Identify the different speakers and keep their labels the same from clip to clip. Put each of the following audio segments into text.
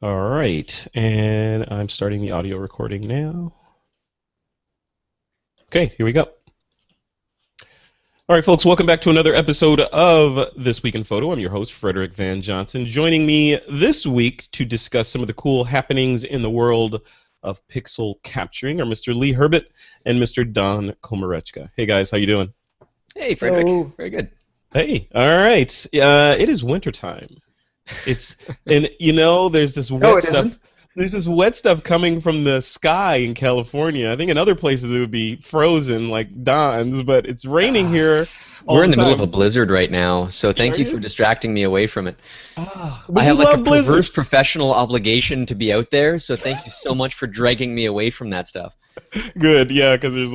Speaker 1: All right, and I'm starting the audio recording now. Okay, here we go. All right, folks, welcome back to another episode of This Week in Photo. I'm your host, Frederick Van Johnson. Joining me this week to discuss some of the cool happenings in the world of pixel capturing are Mr. Lee Herbet and Mr. Don Komarechka. Hey, guys, how you doing?
Speaker 2: Hey, Frederick.
Speaker 3: Oh,
Speaker 2: Very good.
Speaker 1: Hey, all right. It is wintertime. It's and there's this
Speaker 3: no,
Speaker 1: wet
Speaker 3: it
Speaker 1: stuff.
Speaker 3: isn't.
Speaker 1: There's this wet stuff coming from the sky in California. I think in other places it would be frozen like Don's, but it's raining
Speaker 2: Ah,
Speaker 1: here all
Speaker 2: we're in
Speaker 1: the
Speaker 2: the middle of a
Speaker 1: time.
Speaker 2: blizzard right now, so
Speaker 1: Are
Speaker 2: thank you for
Speaker 1: you?
Speaker 2: distracting me away from it.
Speaker 1: But
Speaker 2: I
Speaker 1: you
Speaker 2: have like a
Speaker 1: love
Speaker 2: perverse
Speaker 1: blizzards.
Speaker 2: professional obligation to be out there, so thank you so much for dragging me away from that stuff.
Speaker 1: Good, yeah, because there's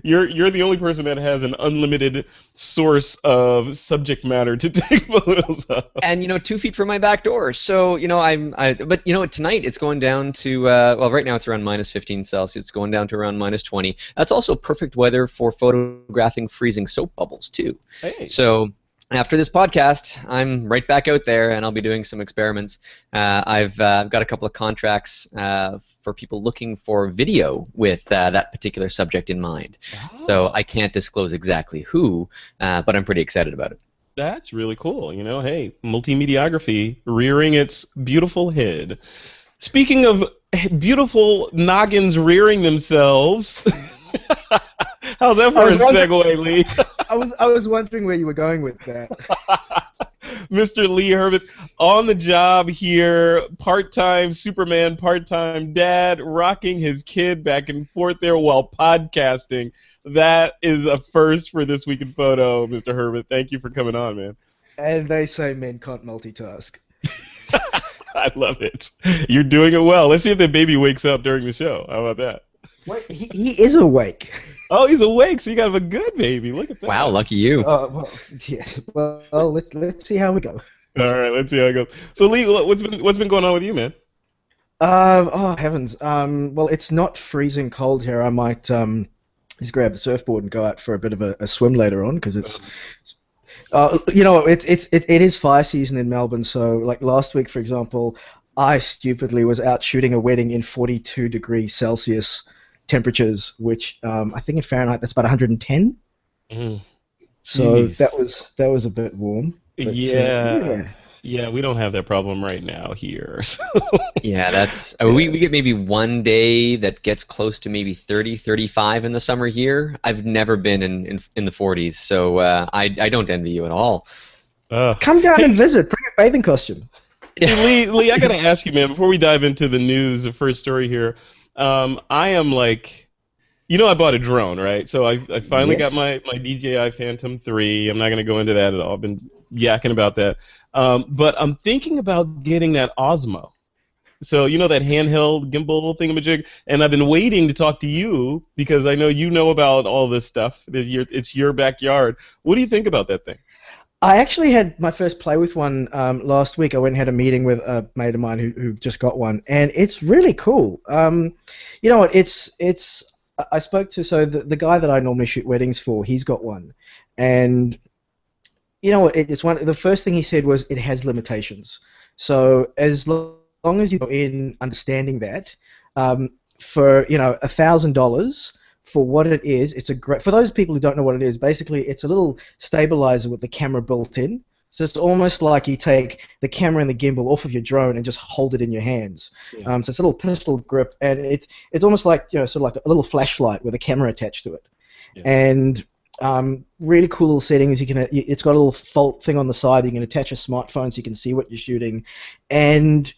Speaker 1: you're the only person that has an unlimited source of subject matter to take photos of.
Speaker 2: And 2 feet from my back door, so but tonight it's going down to well, right now it's around minus 15 Celsius. It's going down to around minus 20. That's also perfect weather for photographing freezing soap bubbles too.
Speaker 1: Hey.
Speaker 2: So after this podcast, I'm right back out there, and I'll be doing some experiments. I've got a couple of contracts for people looking for video with that particular subject in mind. So
Speaker 1: Oh,
Speaker 2: I can't disclose exactly who, but I'm pretty excited about it.
Speaker 1: that's really cool. Hey, multimediography rearing its beautiful head. Speaking of beautiful noggins rearing themselves, how's that
Speaker 3: I
Speaker 1: for a
Speaker 3: was wondering.
Speaker 1: segue, Lee?
Speaker 3: I was wondering where you were going with that.
Speaker 1: Mr. Lee Herbet on the job here, part-time Superman, part-time dad, rocking his kid back and forth there while podcasting. That is a first for This Week in Photo, Mr. Herbet. Thank you for coming on, man.
Speaker 3: And they say men can't multitask.
Speaker 1: I love it. You're doing it well. Let's see if the baby wakes up during the show. How about that?
Speaker 3: Wait, he is awake.
Speaker 1: Oh, he's awake, so you got a good baby. Look at that.
Speaker 2: Wow, lucky you.
Speaker 3: Well, yeah. Well, let's see how we go.
Speaker 1: All right, let's see how it goes. So, Lee, what's been going on with you, man?
Speaker 3: Oh heavens. Well, it's not freezing cold here. I might just grab the surfboard and go out for a bit of a swim later on because it's. It is fire season in Melbourne. So, like last week, for example, I stupidly was out shooting a wedding in 42 degrees Celsius temperatures, which I think in Fahrenheit that's about 110.
Speaker 1: Mm,
Speaker 3: So
Speaker 1: Jeez.
Speaker 3: that was a bit warm. But
Speaker 1: Yeah.
Speaker 3: yeah.
Speaker 1: Yeah, we don't have that problem right now here. So,
Speaker 2: Yeah, that's
Speaker 1: yeah.
Speaker 2: we get maybe one day that gets close to maybe 30, 35 in the summer here. I've never been in the 40s, so I don't envy you at all.
Speaker 1: Uh,
Speaker 3: Come down and
Speaker 1: hey,
Speaker 3: visit. Bring a bathing costume.
Speaker 1: Lee, I gotta ask you, man, before we dive into the news, the first story here, I am like, I bought a drone, right? So I finally got
Speaker 3: Yes.
Speaker 1: my DJI Phantom 3. I'm not gonna go into that at all. I've been yakking about that. But I'm thinking about getting that Osmo. So that handheld gimbal thingamajig, and I've been waiting to talk to you because I know you know about all this stuff. It's your backyard. What do you think about that thing?
Speaker 3: I actually had my first play with one last week. I went and had a meeting with a mate of mine who just got one, and it's really cool. You know what? I spoke to the guy that I normally shoot weddings for. He's got one, and you know what? It's one. The first thing he said was it has limitations. So as long as you go in understanding that, for $1,000 for what it is, it's a great. For those people who don't know what it is, basically it's a little stabilizer with the camera built in. So it's almost like you take the camera and the gimbal off of your drone and just hold it in your hands.
Speaker 1: Yeah.
Speaker 3: So it's a little pistol grip, and it's almost like sort of like a little flashlight with a camera attached to it.
Speaker 1: Yeah.
Speaker 3: And really cool little settings. It's got a little fault thing on the side. You can attach a smartphone so you can see what you're shooting, and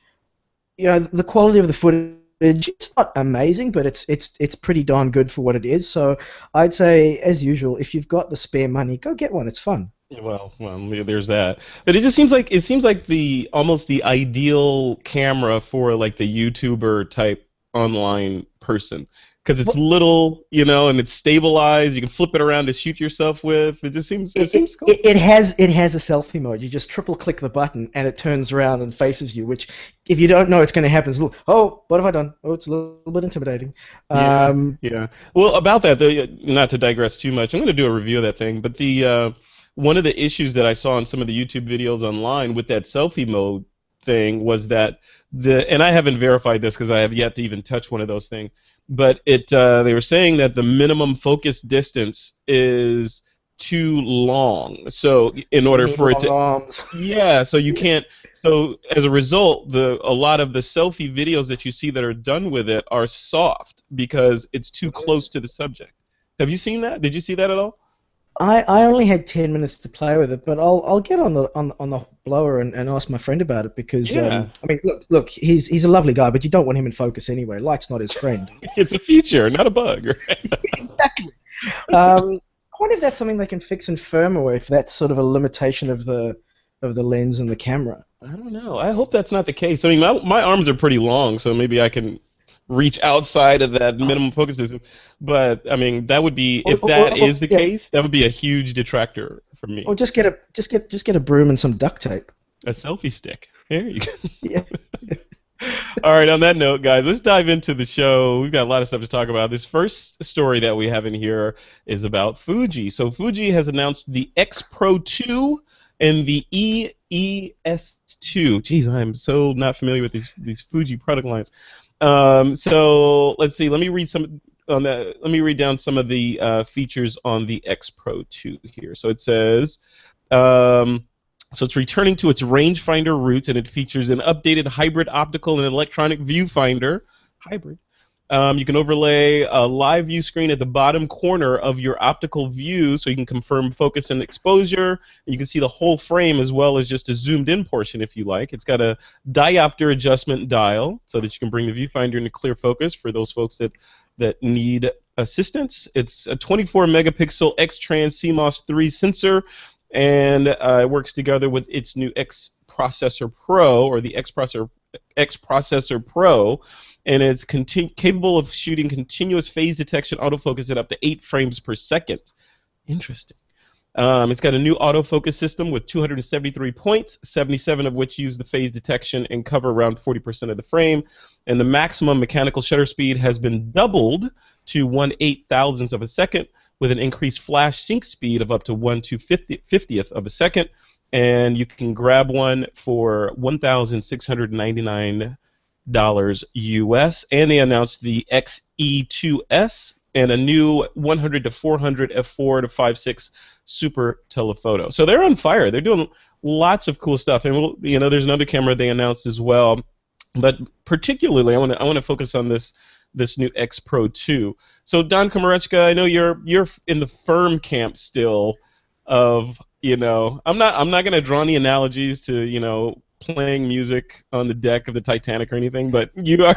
Speaker 3: the quality of the footage. It's not amazing, but it's pretty darn good for what it is. So I'd say, as usual, if you've got the spare money, go get one. It's fun.
Speaker 1: Well, there's that. But it seems like the almost the ideal camera for like the YouTuber type online person because it's
Speaker 3: Well,
Speaker 1: little, and it's stabilized. You can flip it around to shoot yourself with. It seems cool.
Speaker 3: it has a selfie mode. You just triple click the button and it turns around and faces you. Which, if you don't know, it's going to happen. It's a little, oh, what have I done? Oh, it's a little bit intimidating.
Speaker 1: Yeah,
Speaker 3: Um,
Speaker 1: yeah. Well, about that, though, not to digress too much, I'm going to do a review of that thing. But the one of the issues that I saw in some of the YouTube videos online with that selfie mode thing was that and I haven't verified this because I have yet to even touch one of those things, but they were saying that the minimum focus distance is too long. So in
Speaker 3: So you
Speaker 1: order
Speaker 3: need
Speaker 1: for it
Speaker 3: long
Speaker 1: to,
Speaker 3: arms.
Speaker 1: yeah, so you can't. So as a result, a lot of the selfie videos that you see that are done with it are soft because it's too close to the subject. Have you seen that? Did you see that at all?
Speaker 3: I only had 10 minutes to play with it, but I'll get on the blower and ask my friend about it because
Speaker 1: Yeah,
Speaker 3: I mean look he's a lovely guy, but you don't want him in focus anyway. Light's not his friend.
Speaker 1: it's a feature, not a bug. Right?
Speaker 3: Exactly. I wonder if that's something they can fix in firmware, if that's sort of a limitation of the lens and the camera.
Speaker 1: I don't know. I hope that's not the case. I mean, my arms are pretty long, so maybe I can reach outside of that minimum focus distance. But I mean, that would be if that is the
Speaker 3: Yeah,
Speaker 1: case, that would be a huge detractor for me.
Speaker 3: or just get a broom and some duct tape.
Speaker 1: A selfie stick. There you go.
Speaker 3: Yeah.
Speaker 1: All right, on that note, guys, let's dive into the show. We've got a lot of stuff to talk about. This first story that we have in here is about Fuji. So Fuji has announced the X-Pro 2 and the EES2. Geez, I'm so not familiar with these Fuji product lines. So let's see. Let me read down some of the features on the X-Pro 2 here. So it says. So it's returning to its rangefinder roots, and it features an updated hybrid optical and electronic viewfinder. Hybrid. You can overlay a live view screen at the bottom corner of your optical view so you can confirm focus and exposure. You can see the whole frame as well as just a zoomed-in portion if you like. It's got a diopter adjustment dial so that you can bring the viewfinder into clear focus for those folks that need assistance. It's a 24-megapixel X-Trans CMOS 3 sensor, and it works together with its new X Processor Pro, or the X Processor Pro, and it's capable of shooting continuous phase detection autofocus at up to 8 frames per second. Interesting. It's got a new autofocus system with 273 points, 77 of which use the phase detection and cover around 40% of the frame, and the maximum mechanical shutter speed has been doubled to 1/8,000th of a second, with an increased flash sync speed of up to 1/250th of a second, and you can grab one for $1,699 US. And they announced the XE2S and a new 100 to 400 f4 to 5.6 super telephoto. So they're on fire. They're doing lots of cool stuff, and there's another camera they announced as well. But particularly, I want to focus on this new X Pro 2. So Don Komarechka, I know you're in the firm camp still of, I'm not going to draw any analogies to, playing music on the deck of the Titanic or anything, but you are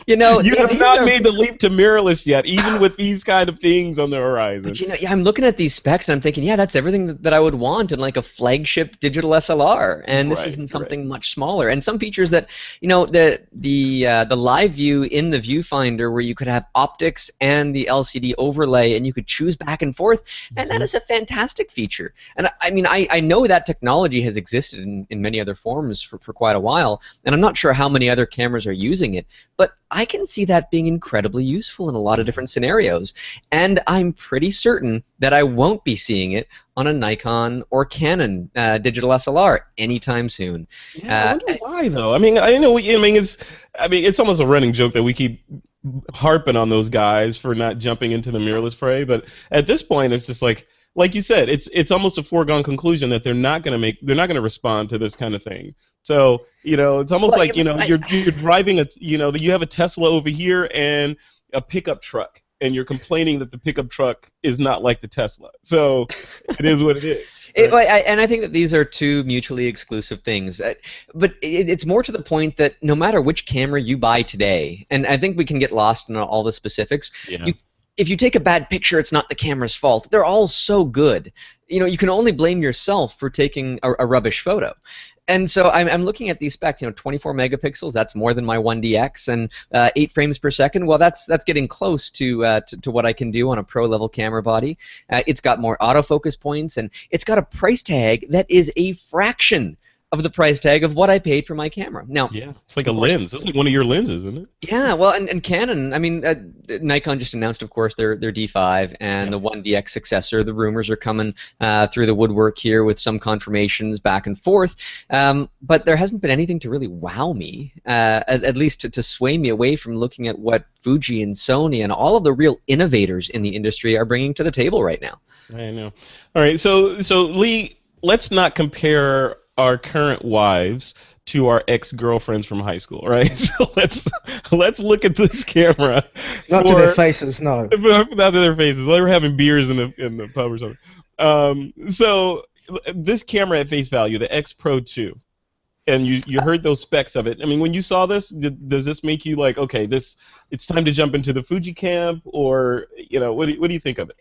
Speaker 1: you have not made the leap to mirrorless yet, even with these kind of things on the horizon.
Speaker 2: But I'm looking at these specs and I'm thinking, yeah, that's everything that I would want in like a flagship digital SLR, and this isn't something much smaller. And some features that, the live view in the viewfinder where you could have optics and the LCD overlay, and you could choose back and forth, and that is a fantastic feature. And I mean, I know that technology has existed in many other forms for quite a while, and I'm not sure how many other cameras are using it, but I can see that being incredibly useful in a lot of different scenarios, and I'm pretty certain that I won't be seeing it on a Nikon or Canon digital SLR anytime soon.
Speaker 1: Yeah, I wonder why though. I mean, it's almost a running joke that we keep harping on those guys for not jumping into the mirrorless fray, but at this point, it's just like you said, it's almost a foregone conclusion that they're not going to respond to this kind of thing. So it's almost you're driving you have a Tesla over here and a pickup truck, and you're complaining that the pickup truck is not like the Tesla. So it is what it is. Right?
Speaker 2: And I think that these are two mutually exclusive things. But it's more to the point that no matter which camera you buy today, and I think we can get lost in all the specifics.
Speaker 1: Yeah.
Speaker 2: If you take a bad picture, it's not the camera's fault. They're all so good. You can only blame yourself for taking a rubbish photo. And so I'm looking at these specs. 24 megapixels. That's more than my 1DX, and 8 frames per second. Well, that's getting close to what I can do on a pro level camera body. It's got more autofocus points, and it's got a price tag that is a fraction of the price tag of what I paid for my camera. Now,
Speaker 1: Yeah, it's like a
Speaker 2: of course,
Speaker 1: lens. It's like one of your lenses, isn't it?
Speaker 2: yeah, well, and Canon, I mean, Nikon just announced, of course, their D5 and the 1DX successor. The rumors are coming through the woodwork here with some confirmations back and forth, but there hasn't been anything to really wow me, at least to sway me away from looking at what Fuji and Sony and all of the real innovators in the industry are bringing to the table right now.
Speaker 1: I know. All right, so Lee, let's not compare our current wives to our ex-girlfriends from high school, right? So let's look at this camera.
Speaker 3: Not to their faces, no.
Speaker 1: Not to their faces. They were having beers in the pub or something. So this camera at face value, the X Pro 2, and you heard those specs of it. I mean, when you saw this, does this make you like, okay, it's time to jump into the Fuji camp, or what do you think of it?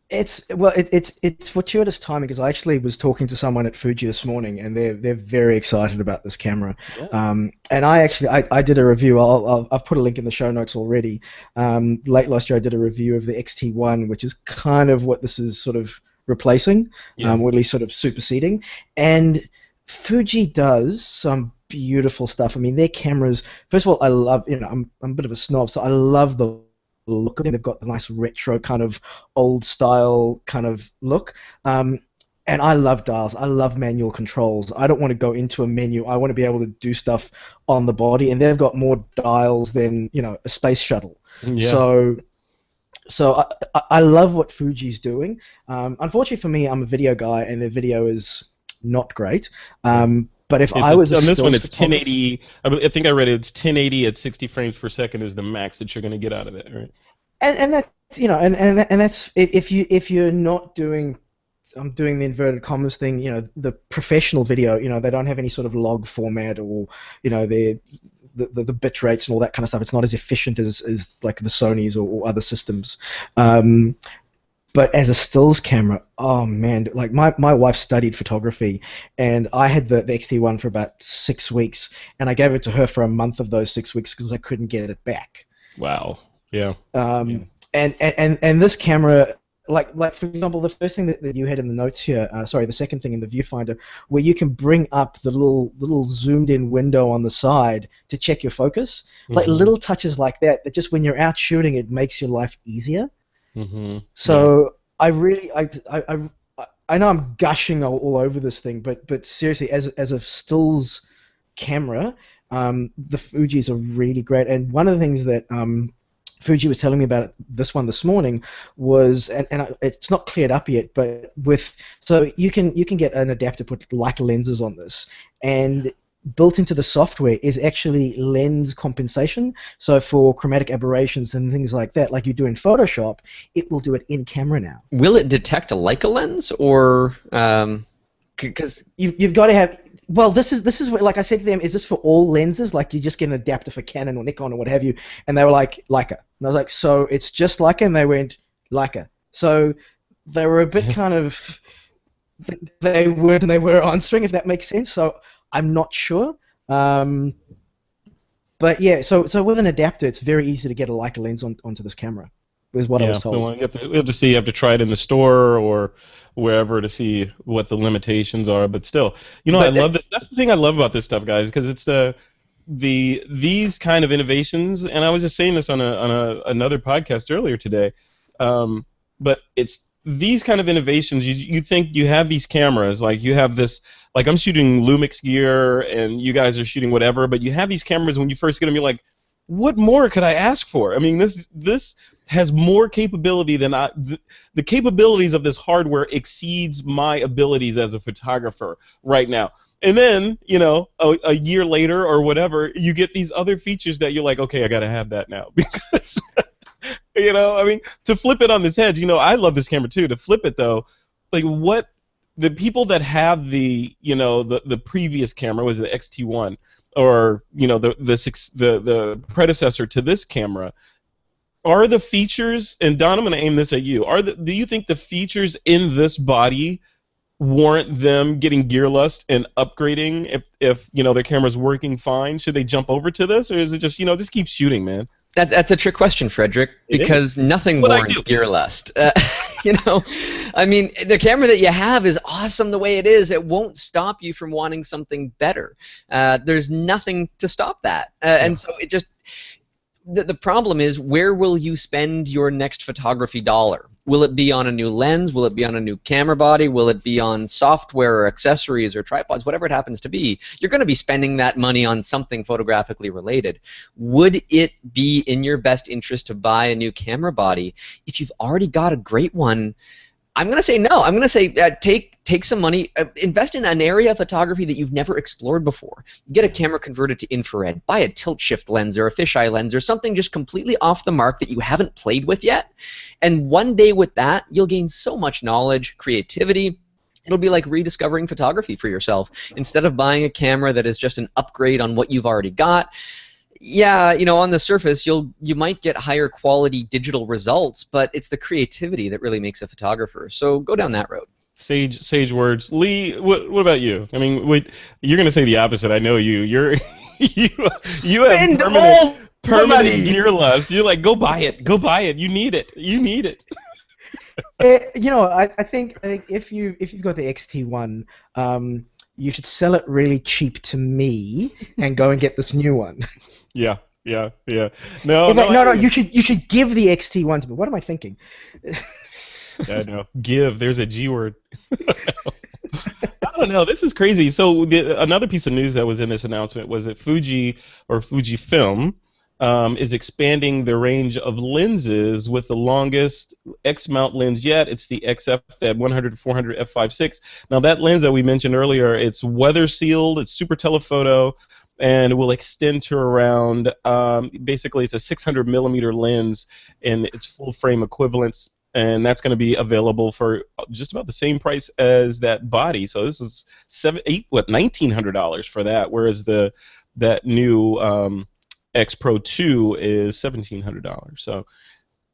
Speaker 3: It's fortuitous timing, because I actually was talking to someone at Fuji this morning, and they're very excited about this camera.
Speaker 1: Yeah.
Speaker 3: And I did a review. I've put a link in the show notes already. Late last year I did a review of the XT1, which is kind of what this is sort of replacing, or at least sort of superseding. And Fuji does some beautiful stuff. I mean, their cameras. First of all, I love. I'm a bit of a snob, so I love the look of them. They've got the nice retro kind of old style kind of look. And I love dials. I love manual controls. I don't want to go into a menu. I want to be able to do stuff on the body, and they've got more dials than a space shuttle. Yeah. So I love what Fuji's doing. Unfortunately for me, I'm a video guy, and their video is not great. But if I was
Speaker 1: on this one, it's 1080. I think I read it's 1080 at 60 frames per second is the max that you're going to get out of it, right?
Speaker 3: And that's and that's if you're not doing. I'm doing the inverted commas thing. The professional video. They don't have any sort of log format, or the bit rates and all that kind of stuff. It's not as efficient as like the Sonys or other systems. But as a stills camera, oh man, like my wife studied photography, and I had the XT1 for about 6 weeks, and I gave it to her for a month of those 6 weeks because I couldn't get it back.
Speaker 1: Wow. Yeah.
Speaker 3: And this camera, like for example, the first thing that you had in the notes here, the second thing in the viewfinder, where you can bring up the little zoomed in window on the side to check your focus, like little touches like that just when you're out shooting, it makes your life easier. So I know I'm gushing all over this thing, but seriously, as a stills camera, the Fujis are really great. And one of the things that Fuji was telling me about this one this morning was, and it's not cleared up yet, but so you can get an adapter, put Leica lenses on this, and built into the software is actually lens compensation. So for chromatic aberrations and things like that, like you do in Photoshop, it will do it in camera now.
Speaker 2: Will it detect a Leica lens, or because
Speaker 3: you've got to have? Well, this is what, like I said to them, is this for all lenses? Like you just get an adapter for Canon or Nikon or what have you? And they were like, Leica. And I was like, so it's just Leica? And they went, Leica. So they were a bit kind of, they weren't and they were answering, if that makes sense. So I'm not sure. But yeah, so with an adapter, it's very easy to get a Leica lens onto this camera, is what I was told.
Speaker 1: You have to try it in the store or wherever to see what the limitations are. But still, I love this. That's the thing I love about this stuff, guys, because it's these kind of innovations. And I was just saying this on another podcast earlier today. But it's these kind of innovations. You think you have these cameras, like you have this. Like I'm shooting Lumix gear, and you guys are shooting whatever. But you have these cameras. When you first get them, you're like, what more could I ask for? I mean, this has more capability than the capabilities of this hardware exceeds my abilities as a photographer right now. And then, a year later or whatever, you get these other features that you're like, okay, I gotta have that now because, I mean, to flip it on this head, I love this camera too. To flip it though, like what the people that have the previous camera, was the XT1 or the predecessor to this camera. Are the features, and Don, I'm going to aim this at you. Do you think the features in this body warrant them getting gear lust and upgrading if their camera's working fine? Should they jump over to this, or is it just just keep shooting, man?
Speaker 2: That's a trick question, Frederick,
Speaker 1: It is.
Speaker 2: because nothing
Speaker 1: What I
Speaker 2: warrants
Speaker 1: do.
Speaker 2: gear lust. I mean, the camera that you have is awesome the way it is. It won't stop you from wanting something better. There's nothing to stop that. And so it just, the problem is, where will you spend your next photography dollar? Will it be on a new lens? Will it be on a new camera body? Will it be on software or accessories or tripods? Whatever it happens to be, you're going to be spending that money on something photographically related. Would it be in your best interest to buy a new camera body if you've already got a great one? I'm going to say no. I'm going to say take some money, invest in an area of photography that you've never explored before. Get a camera converted to infrared. Buy a tilt shift lens or a fisheye lens or something just completely off the mark that you haven't played with yet. And one day with that, you'll gain so much knowledge, creativity. It'll be like rediscovering photography for yourself. Instead of buying a camera that is just an upgrade on what you've already got, yeah, on the surface, you might get higher quality digital results, but it's the creativity that really makes a photographer. So go down that road.
Speaker 1: Sage words. Lee, what about you? I mean, you're going to say the opposite. I know you. You have permanent gear lust. You're like, go buy it. Go buy it. You need it. You need it.
Speaker 3: I think if you've got the XT1, you should sell it really cheap to me and go and get this new one.
Speaker 1: Yeah. No.
Speaker 3: You should give the XT1 to me. What am I thinking?
Speaker 1: I know. Give. There's a G word. I don't know. This is crazy. So another piece of news that was in this announcement was that Fujifilm is expanding the range of lenses with the longest X-mount lens yet. It's the XF, that 100-400 f5.6. Now that lens that we mentioned earlier, it's weather sealed, it's super telephoto, and it will extend to around, basically it's a 600 millimeter lens in its full frame equivalence, and that's going to be available for just about the same price as that body. So this is $1,900 for that, whereas that new X Pro 2 is $1,700. So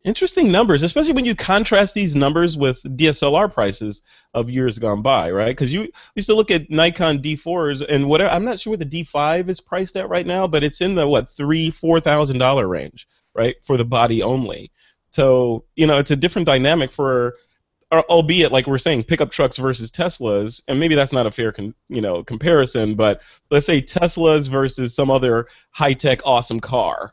Speaker 1: interesting numbers, especially when you contrast these numbers with DSLR prices of years gone by, right? Because you used to look at Nikon D4s and whatever. I'm not sure what the D5 is priced at right now, but it's in the $3,000-4,000 range, right, for the body only. So it's a different dynamic for, albeit like we're saying, pickup trucks versus Teslas, and maybe that's not a fair comparison, but let's say Teslas versus some other high-tech awesome car,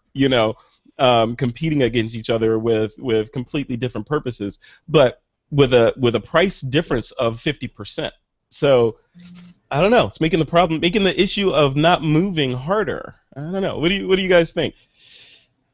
Speaker 1: competing against each other with completely different purposes, but with a price difference of 50%. So I don't know. It's making the issue of not moving harder. I don't know. What do you guys think?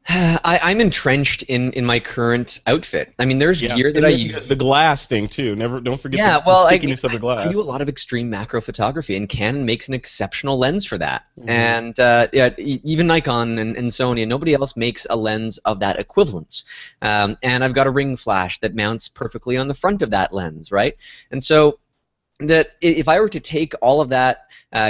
Speaker 2: I'm entrenched in my current outfit. I mean, there's gear that I use.
Speaker 1: The glass thing too. Don't forget the stickiness of the glass.
Speaker 2: I do a lot of extreme macro photography, and Canon makes an exceptional lens for that. Mm-hmm. And even Nikon and Sony and nobody else makes a lens of that equivalence. And I've got a ring flash that mounts perfectly on the front of that lens, right? And so that if I were to take all of that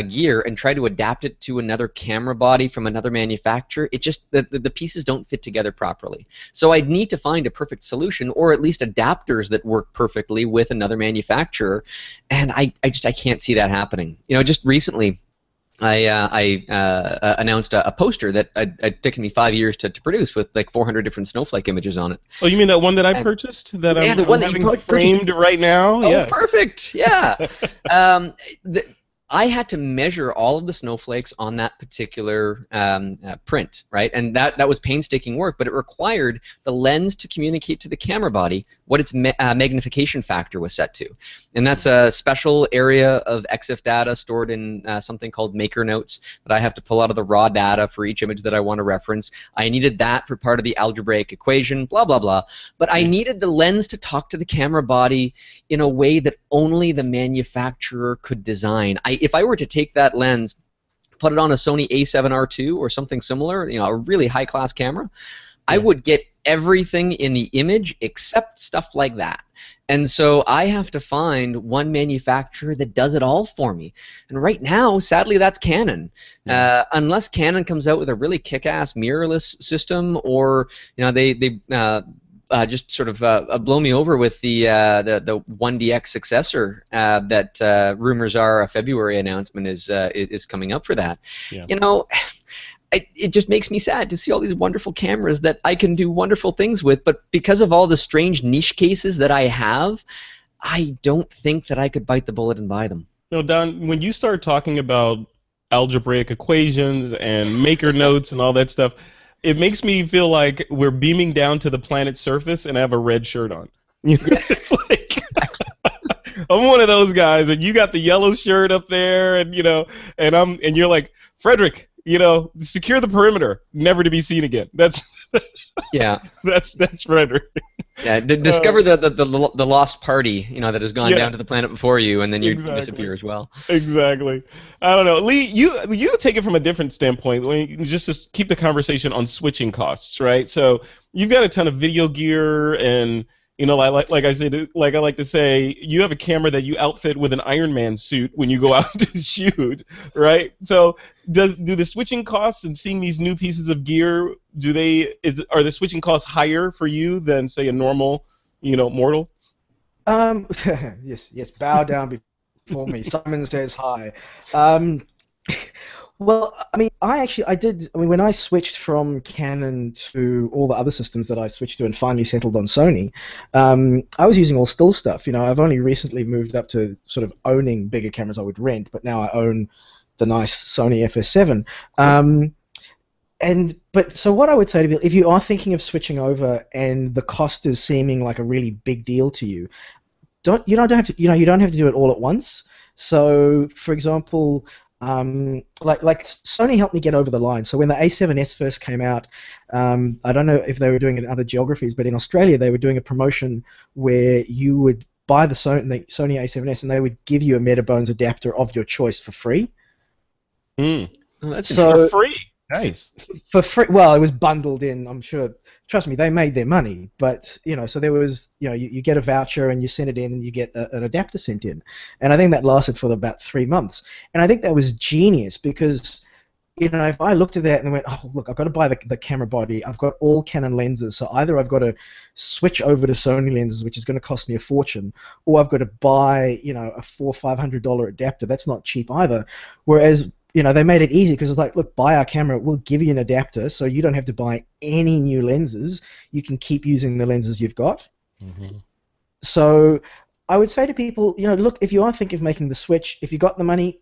Speaker 2: gear and try to adapt it to another camera body from another manufacturer, it just the pieces don't fit together properly. So I'd need to find a perfect solution, or at least adapters that work perfectly with another manufacturer, and I can't see that happening. Just recently I announced a poster that had taken me 5 years to produce with like 400 different snowflake images on it.
Speaker 1: Oh, you mean that one that I purchased? That I'm having framed right now?
Speaker 2: Oh, yes. Perfect. Yeah. I had to measure all of the snowflakes on that particular print, right? And that was painstaking work, but it required the lens to communicate to the camera body what its magnification factor was set to. And that's a special area of EXIF data stored in something called maker notes that I have to pull out of the raw data for each image that I want to reference. I needed that for part of the algebraic equation, blah, blah, blah. But I needed the lens to talk to the camera body in a way that only the manufacturer could design. If I were to take that lens, put it on a Sony A7R II or something similar, a really high-class camera, I would get everything in the image except stuff like that. And so I have to find one manufacturer that does it all for me. And right now, sadly, that's Canon. Unless Canon comes out with a really kick-ass mirrorless system, or they just sort of blow me over with the 1DX successor that rumors are a February announcement is coming up for that.
Speaker 1: Yeah.
Speaker 2: You know, it just makes me sad to see all these wonderful cameras that I can do wonderful things with, but because of all the strange niche cases that I have, I don't think that I could bite the bullet and buy them.
Speaker 1: No, Don, when you start talking about algebraic equations and maker notes and all that stuff, it makes me feel like we're beaming down to the planet's surface and I have a red shirt on. You know, it's like I'm one of those guys, and you got the yellow shirt up there, and and you're like, Frederick, secure the perimeter, never to be seen again. That's
Speaker 2: yeah.
Speaker 1: That's Frederick.
Speaker 2: Yeah, discover the lost party, that has gone down to the planet before you, and then you disappear as well.
Speaker 1: Exactly. I don't know, Lee. You take it from a different standpoint. Just to keep the conversation on switching costs, right? So you've got a ton of video gear, and like I said, like I like to say, you have a camera that you outfit with an Iron Man suit when you go out to shoot, right? So do the switching costs and seeing these new pieces of gear, are the switching costs higher for you than, say, a normal, mortal?
Speaker 3: Yes, bow down before me. Simon says hi. Well, I mean, when I switched from Canon to all the other systems that I switched to and finally settled on Sony, I was using all still stuff. I've only recently moved up to sort of owning bigger cameras I would rent, but now I own the nice Sony FS7. So what I would say to people, if you are thinking of switching over and the cost is seeming like a really big deal to you, you don't have to do it all at once. So, for example, like Sony helped me get over the line. So when the A7S first came out, I don't know if they were doing it in other geographies, but in Australia they were doing a promotion where you would buy the Sony A7S and they would give you a Metabones adapter of your choice for free.
Speaker 1: Oh, that's for free. Nice.
Speaker 3: For free. Well, it was bundled in, I'm sure. Trust me, they made their money. But, so there was, you get a voucher and you send it in and you get an adapter sent in. And I think that lasted for about 3 months. And I think that was genius because, if I looked at that and went, oh, look, I've got to buy the camera body. I've got all Canon lenses. So either I've got to switch over to Sony lenses, which is going to cost me a fortune, or I've got to buy, a $400 or $500 adapter. That's not cheap either. Whereas they made it easy because it's like, look, buy our camera, we'll give you an adapter so you don't have to buy any new lenses. You can keep using the lenses you've got.
Speaker 1: Mm-hmm.
Speaker 3: So I would say to people, look, if you are thinking of making the switch, if you got the money,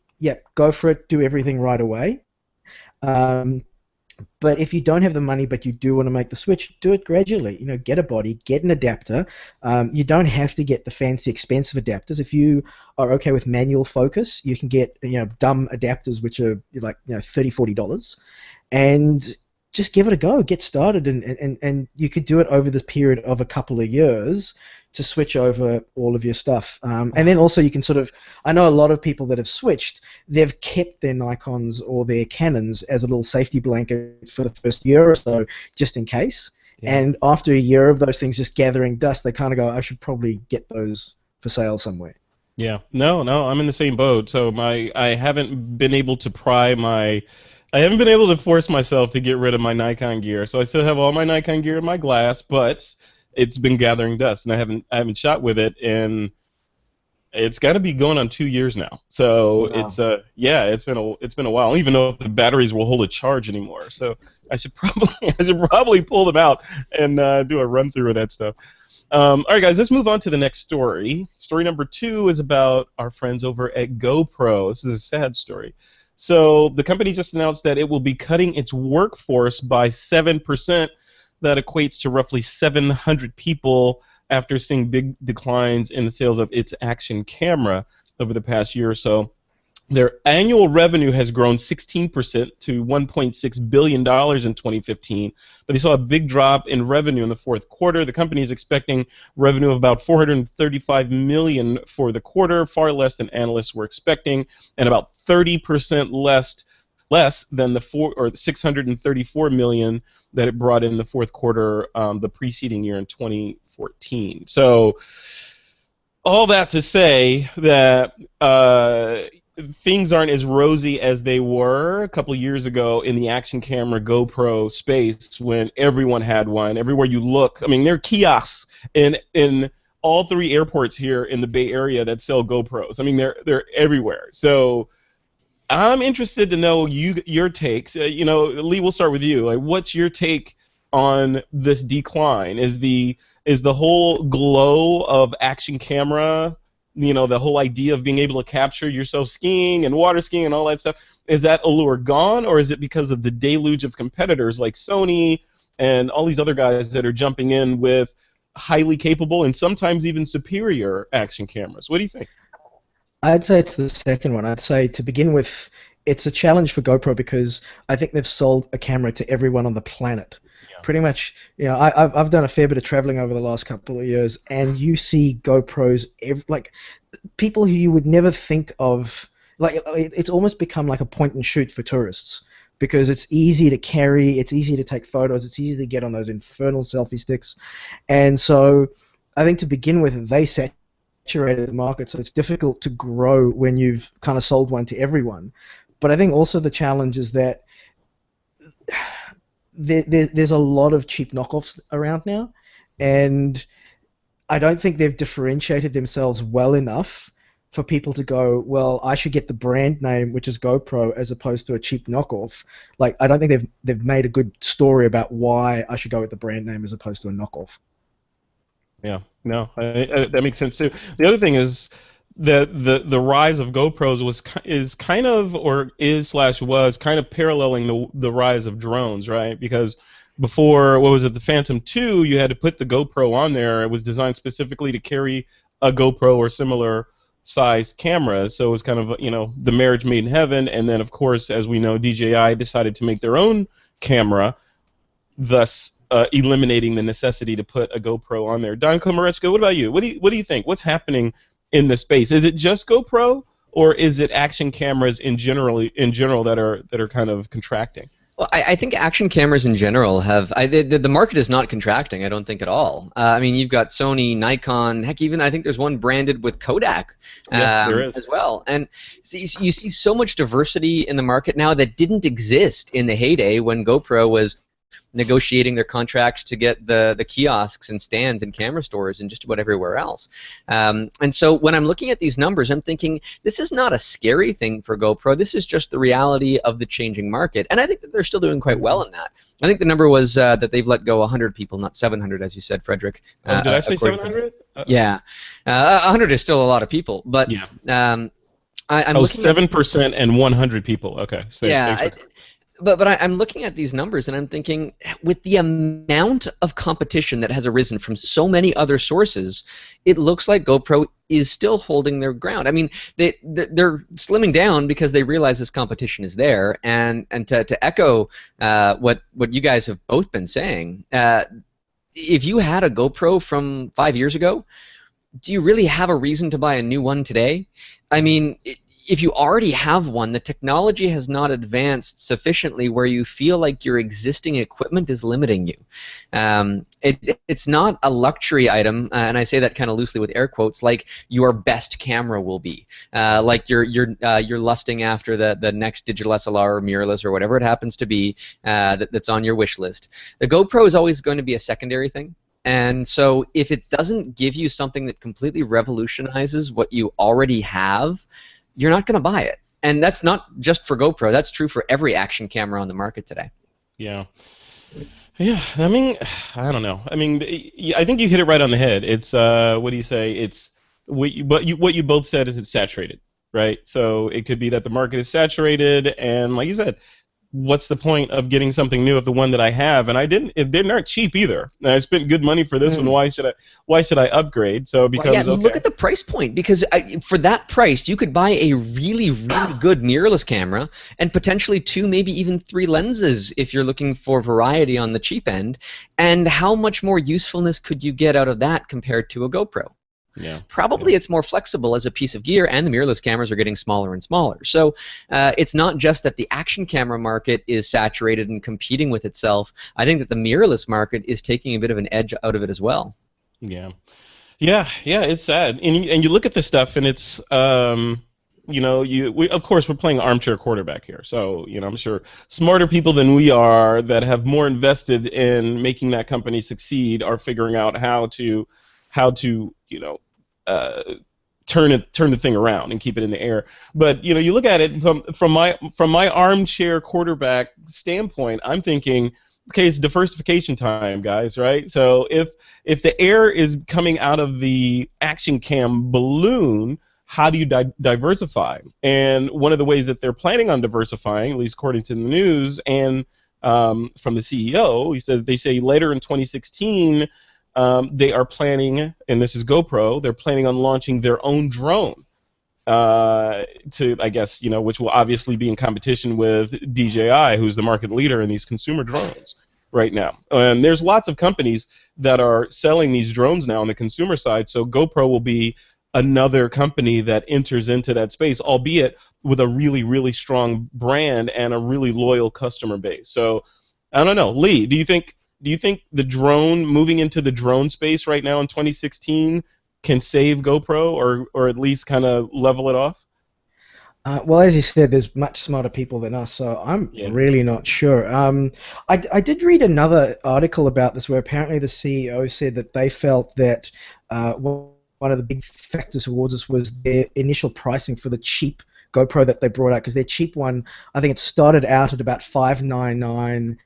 Speaker 3: go for it, do everything right away. But if you don't have the money but you do want to make the switch, do it gradually. Get a body, get an adapter. You don't have to get the fancy, expensive adapters. If you are okay with manual focus, you can get dumb adapters which are like $30, $40, and just give it a go. Get started, and you could do it over this period of a couple of years to switch over all of your stuff. And then also you can I know a lot of people that have switched, they've kept their Nikons or their Canons as a little safety blanket for the first year or so, just in case. Yeah. And after a year of those things just gathering dust, they kind of go, I should probably get those for sale somewhere.
Speaker 1: Yeah, no, I'm in the same boat. So I haven't been able to force myself to get rid of my Nikon gear. So I still have all my Nikon gear in my glass, but it's been gathering dust, and I haven't shot with it, and it's got to be going on 2 years now. So wow. It's been a while. I don't even know if the batteries will hold a charge anymore. So I should probably pull them out and do a run through of that stuff. All right, guys, let's move on to the next story. Story number 2 is about our friends over at GoPro. This is a sad story. So the company just announced that it will be cutting its workforce by 7%. That equates to roughly 700 people after seeing big declines in the sales of its action camera over the past year or so. Their annual revenue has grown 16% to $1.6 billion in 2015, but they saw a big drop in revenue in the fourth quarter. The company is expecting revenue of about $435 million for the quarter, far less than analysts were expecting, and about 30% less than the $634 million that it brought in the fourth quarter the preceding year in 2014. So all that to say that things aren't as rosy as they were a couple of years ago in the action camera GoPro space when everyone had one. Everywhere you look, I mean, there are kiosks in all three airports here in the Bay Area that sell GoPros. I mean, they're everywhere. So I'm interested to know your takes. Lee, we'll start with you. Like, what's your take on this decline? Is the whole glow of action camera, the whole idea of being able to capture yourself skiing and water skiing and all that stuff, is that allure gone, or is it because of the deluge of competitors like Sony and all these other guys that are jumping in with highly capable and sometimes even superior action cameras? What do you think?
Speaker 3: I'd say it's the second one. I'd say to begin with, it's a challenge for GoPro because I think they've sold a camera to everyone on the planet.
Speaker 1: Yeah.
Speaker 3: Pretty much, I've done a fair bit of traveling over the last couple of years, and you see GoPros, like people who you would never think of. Like it's almost become like a point and shoot for tourists because it's easy to carry, it's easy to take photos, it's easy to get on those infernal selfie sticks, and so I think to begin with, they saturated the market, so it's difficult to grow when you've kind of sold one to everyone. But I think also the challenge is that there's a lot of cheap knockoffs around now, and I don't think they've differentiated themselves well enough for people to go, well, I should get the brand name, which is GoPro, as opposed to a cheap knockoff. Like, I don't think they've made a good story about why I should go with the brand name as opposed to a knockoff.
Speaker 1: Yeah, no, that makes sense too. The other thing is that the rise of GoPros is kind of, or was kind of paralleling the rise of drones, right? Because before, what was it, the Phantom 2, you had to put the GoPro on there. It was designed specifically to carry a GoPro or similar sized camera, so it was kind of, the marriage made in heaven. And then, of course, as we know, DJI decided to make their own camera, thus eliminating the necessity to put a GoPro on there. Don Komarechka, what about you? What do you think? What's happening in the space? Is it just GoPro, or is it action cameras in general that are kind of contracting?
Speaker 2: Well, I think action cameras in general the market is not contracting, I don't think at all. I mean, you've got Sony, Nikon, heck, even I think there's one branded with Kodak
Speaker 1: there is.
Speaker 2: as well. And you see so much diversity in the market now that didn't exist in the heyday when GoPro was negotiating their contracts to get the kiosks and stands and camera stores and just about everywhere else. And so when I'm looking at these numbers, I'm thinking this is not a scary thing for GoPro. This is just the reality of the changing market. And I think that they're still doing quite well in that. I think the number was that they've let go 100 people, not 700, as you said, Frederick.
Speaker 1: Did I say 700?
Speaker 2: Yeah. 100 is still a lot of people. But
Speaker 1: yeah.
Speaker 2: I'm looking
Speaker 1: 7% and 100 people. Okay. So
Speaker 2: yeah. But I'm looking at these numbers and I'm thinking, with the amount of competition that has arisen from so many other sources, it looks like GoPro is still holding their ground. I mean, they're slimming down because they realize this competition is there. And to echo what you guys have both been saying, if you had a GoPro from 5 years ago, do you really have a reason to buy a new one today? I mean, if you already have one, the technology has not advanced sufficiently where you feel like your existing equipment is limiting you. It's not a luxury item, and I say that kind of loosely with air quotes, like your best camera will be. Like you're lusting after the next digital SLR or mirrorless or whatever it happens to be that's on your wish list. The GoPro is always going to be a secondary thing. And so if it doesn't give you something that completely revolutionizes what you already have, you're not going to buy it. And that's not just for GoPro. That's true for every action camera on the market today.
Speaker 1: Yeah. Yeah, I mean, I don't know. I mean, I think you hit it right on the head. It's, what do you say? It's, what you both said is it's saturated, right? So it could be that the market is saturated, and like you said, what's the point of getting something new if the one that I have, and they aren't cheap either. I spent good money for this one. Why should I upgrade? So because
Speaker 2: look at the price point, because for that price you could buy a really good mirrorless camera and potentially 2, maybe even 3 lenses if you're looking for variety on the cheap end. And how much more usefulness could you get out of that compared to a GoPro?
Speaker 1: Yeah.
Speaker 2: Probably it's more flexible as a piece of gear, and the mirrorless cameras are getting smaller and smaller. So it's not just that the action camera market is saturated and competing with itself. I think that the mirrorless market is taking a bit of an edge out of it as well.
Speaker 1: Yeah. Yeah, it's sad. And you look at this stuff, and it's of course we're playing armchair quarterback here. So I'm sure smarter people than we are that have more invested in making that company succeed are figuring out how to uh, turn the thing around and keep it in the air. But you look at it from my armchair quarterback standpoint, I'm thinking, okay, it's diversification time, guys, right? So if the air is coming out of the action cam balloon, how do you diversify? And one of the ways that they're planning on diversifying, at least according to the news and from the CEO, they say later in 2016 they are planning, and this is GoPro, they're planning on launching their own drone to, I guess, which will obviously be in competition with DJI, who's the market leader in these consumer drones right now. And there's lots of companies that are selling these drones now on the consumer side, so GoPro will be another company that enters into that space, albeit with a really, really strong brand and a really loyal customer base. So I don't know. Lee, do you think the drone, moving into the drone space right now in 2016, can save GoPro or at least kind of level it off?
Speaker 3: Well, as you said, there's much smarter people than us, so I'm
Speaker 1: Yeah.
Speaker 3: really not sure. I did read another article about this where apparently the CEO said that they felt that one of the big factors towards this was their initial pricing for the cheap GoPro that they brought out, because their cheap one, I think it started out at about $599,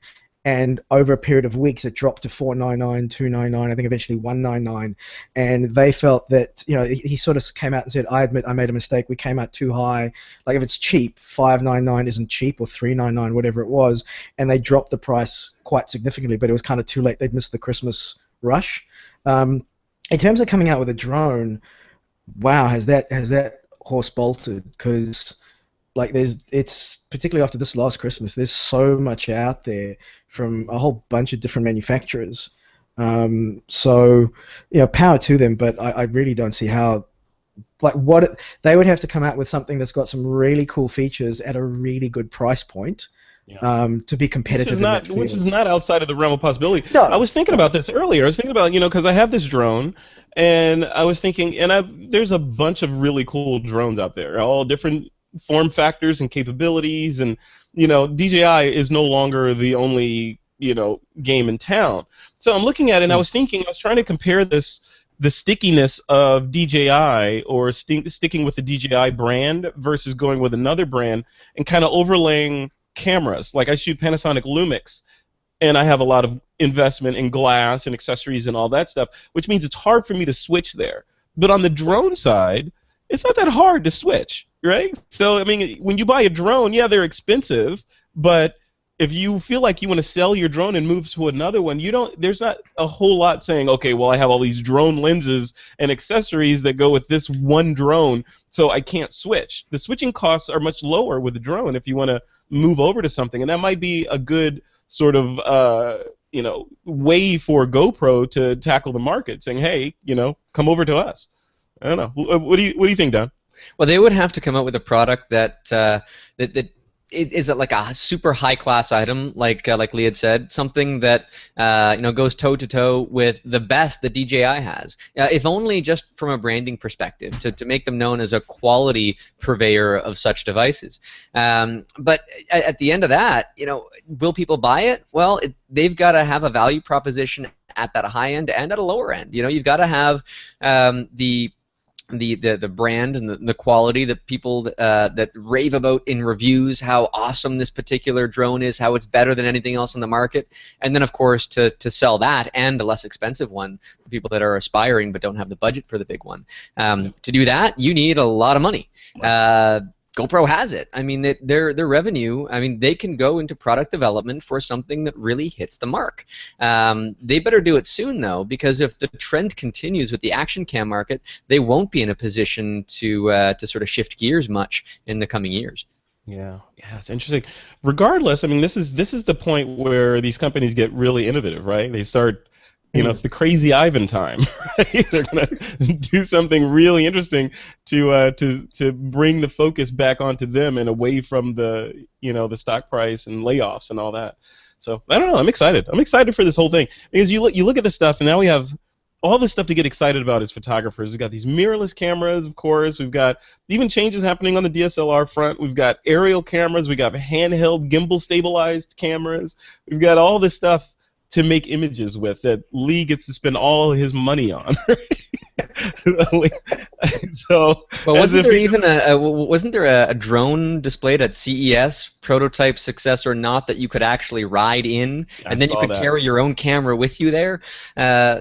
Speaker 3: and over a period of weeks it dropped to $499, $299, I think eventually $199, and they felt that, he sort of came out and said, I admit I made a mistake, we came out too high, like if it's cheap, $599 isn't cheap, or $399, whatever it was, and they dropped the price quite significantly, but it was kind of too late, they'd missed the Christmas rush. In terms of coming out with a drone, wow, has that horse bolted? Because it's particularly after this last Christmas, there's so much out there from a whole bunch of different manufacturers. So power to them, but I really don't see how. They would have to come out with something that's got some really cool features at a really good price point.
Speaker 1: Yeah.
Speaker 3: To be competitive
Speaker 1: Which is not outside of the realm of possibility.
Speaker 3: No.
Speaker 1: I was thinking about this earlier. I was thinking about, because I have this drone, and I was thinking, and there's a bunch of really cool drones out there, all different form factors and capabilities, and DJI is no longer the only game in town. So I'm looking at it, and I was trying to compare the stickiness of DJI or sticking with the DJI brand versus going with another brand, and kind of overlaying cameras. Like I shoot Panasonic Lumix, and I have a lot of investment in glass and accessories and all that stuff, which means it's hard for me to switch there. But on the drone side, it's not that hard to switch, right? So I mean, when you buy a drone, yeah, they're expensive, but if you feel like you want to sell your drone and move to another one, there's not a whole lot saying, okay, well, I have all these drone lenses and accessories that go with this one drone, so I can't switch. The switching costs are much lower with the drone if you want to move over to something, and that might be a good sort of way for GoPro to tackle the market, saying, hey, come over to us. I don't know. What do you think, Don?
Speaker 2: Well, they would have to come out with a product that is it like a super high class item, like Lee had said, something that goes toe to toe with the best that DJI has, if only just from a branding perspective, to make them known as a quality purveyor of such devices. But at the end of that, will people buy it? Well, they've got to have a value proposition at that high end and at a lower end. You've got to have the brand and the quality that people that rave about in reviews, how awesome this particular drone is, how it's better than anything else on the market, and then of course to sell that and a less expensive one for people that are aspiring but don't have the budget for the big one. To do that, you need a lot of money. GoPro has it. I mean, their revenue, they can go into product development for something that really hits the mark. They better do it soon, though, because if the trend continues with the action cam market, they won't be in a position to sort of shift gears much in the coming years.
Speaker 1: Yeah, it's interesting. Regardless, this is the point where these companies get really innovative, right? They start, it's the crazy Ivan time. Right? They're gonna do something really interesting to bring the focus back onto them and away from the the stock price and layoffs and all that. So I don't know. I'm excited. I'm excited for this whole thing because you look at this stuff, and now we have all this stuff to get excited about as photographers. We've got these mirrorless cameras, of course. We've got even changes happening on the DSLR front. We've got aerial cameras. We've got handheld gimbal stabilized cameras. We've got all this stuff to make images with that Lee gets to spend all his money on. So,
Speaker 2: Well, wasn't there a drone displayed at CES, prototype success or not, that you could actually ride in, and then you could carry your own camera with you there?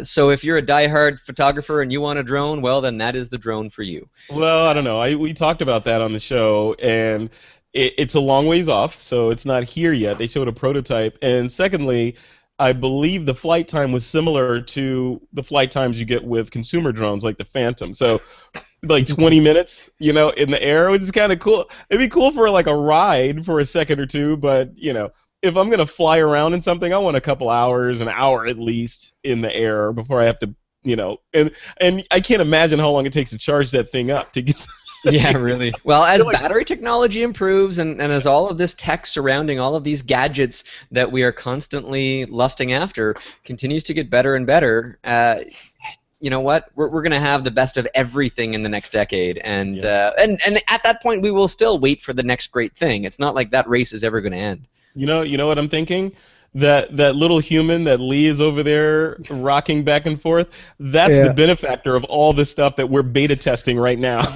Speaker 2: So if you're a diehard photographer and you want a drone, well, then that is the drone for you.
Speaker 1: Well, I don't know. We talked about that on the show, and it's a long ways off, so it's not here yet. They showed a prototype, and secondly, I believe the flight time was similar to the flight times you get with consumer drones like the Phantom. So, like 20 minutes, in the air, which is kind of cool. It'd be cool for like a ride for a second or two, but if I'm gonna fly around in something, I want a couple hours, an hour at least in the air before I have to, and I can't imagine how long it takes to charge that thing up to get.
Speaker 2: Yeah, really. Well, as battery technology improves and as all of this tech surrounding all of these gadgets that we are constantly lusting after continues to get better and better, you know what? We're going to have the best of everything in the next decade. And at that point, we will still wait for the next great thing. It's not like that race is ever going to end.
Speaker 1: You know what I'm thinking? That little human that Lee is over there rocking back and forth, that's the benefactor of all the stuff that we're beta testing right now.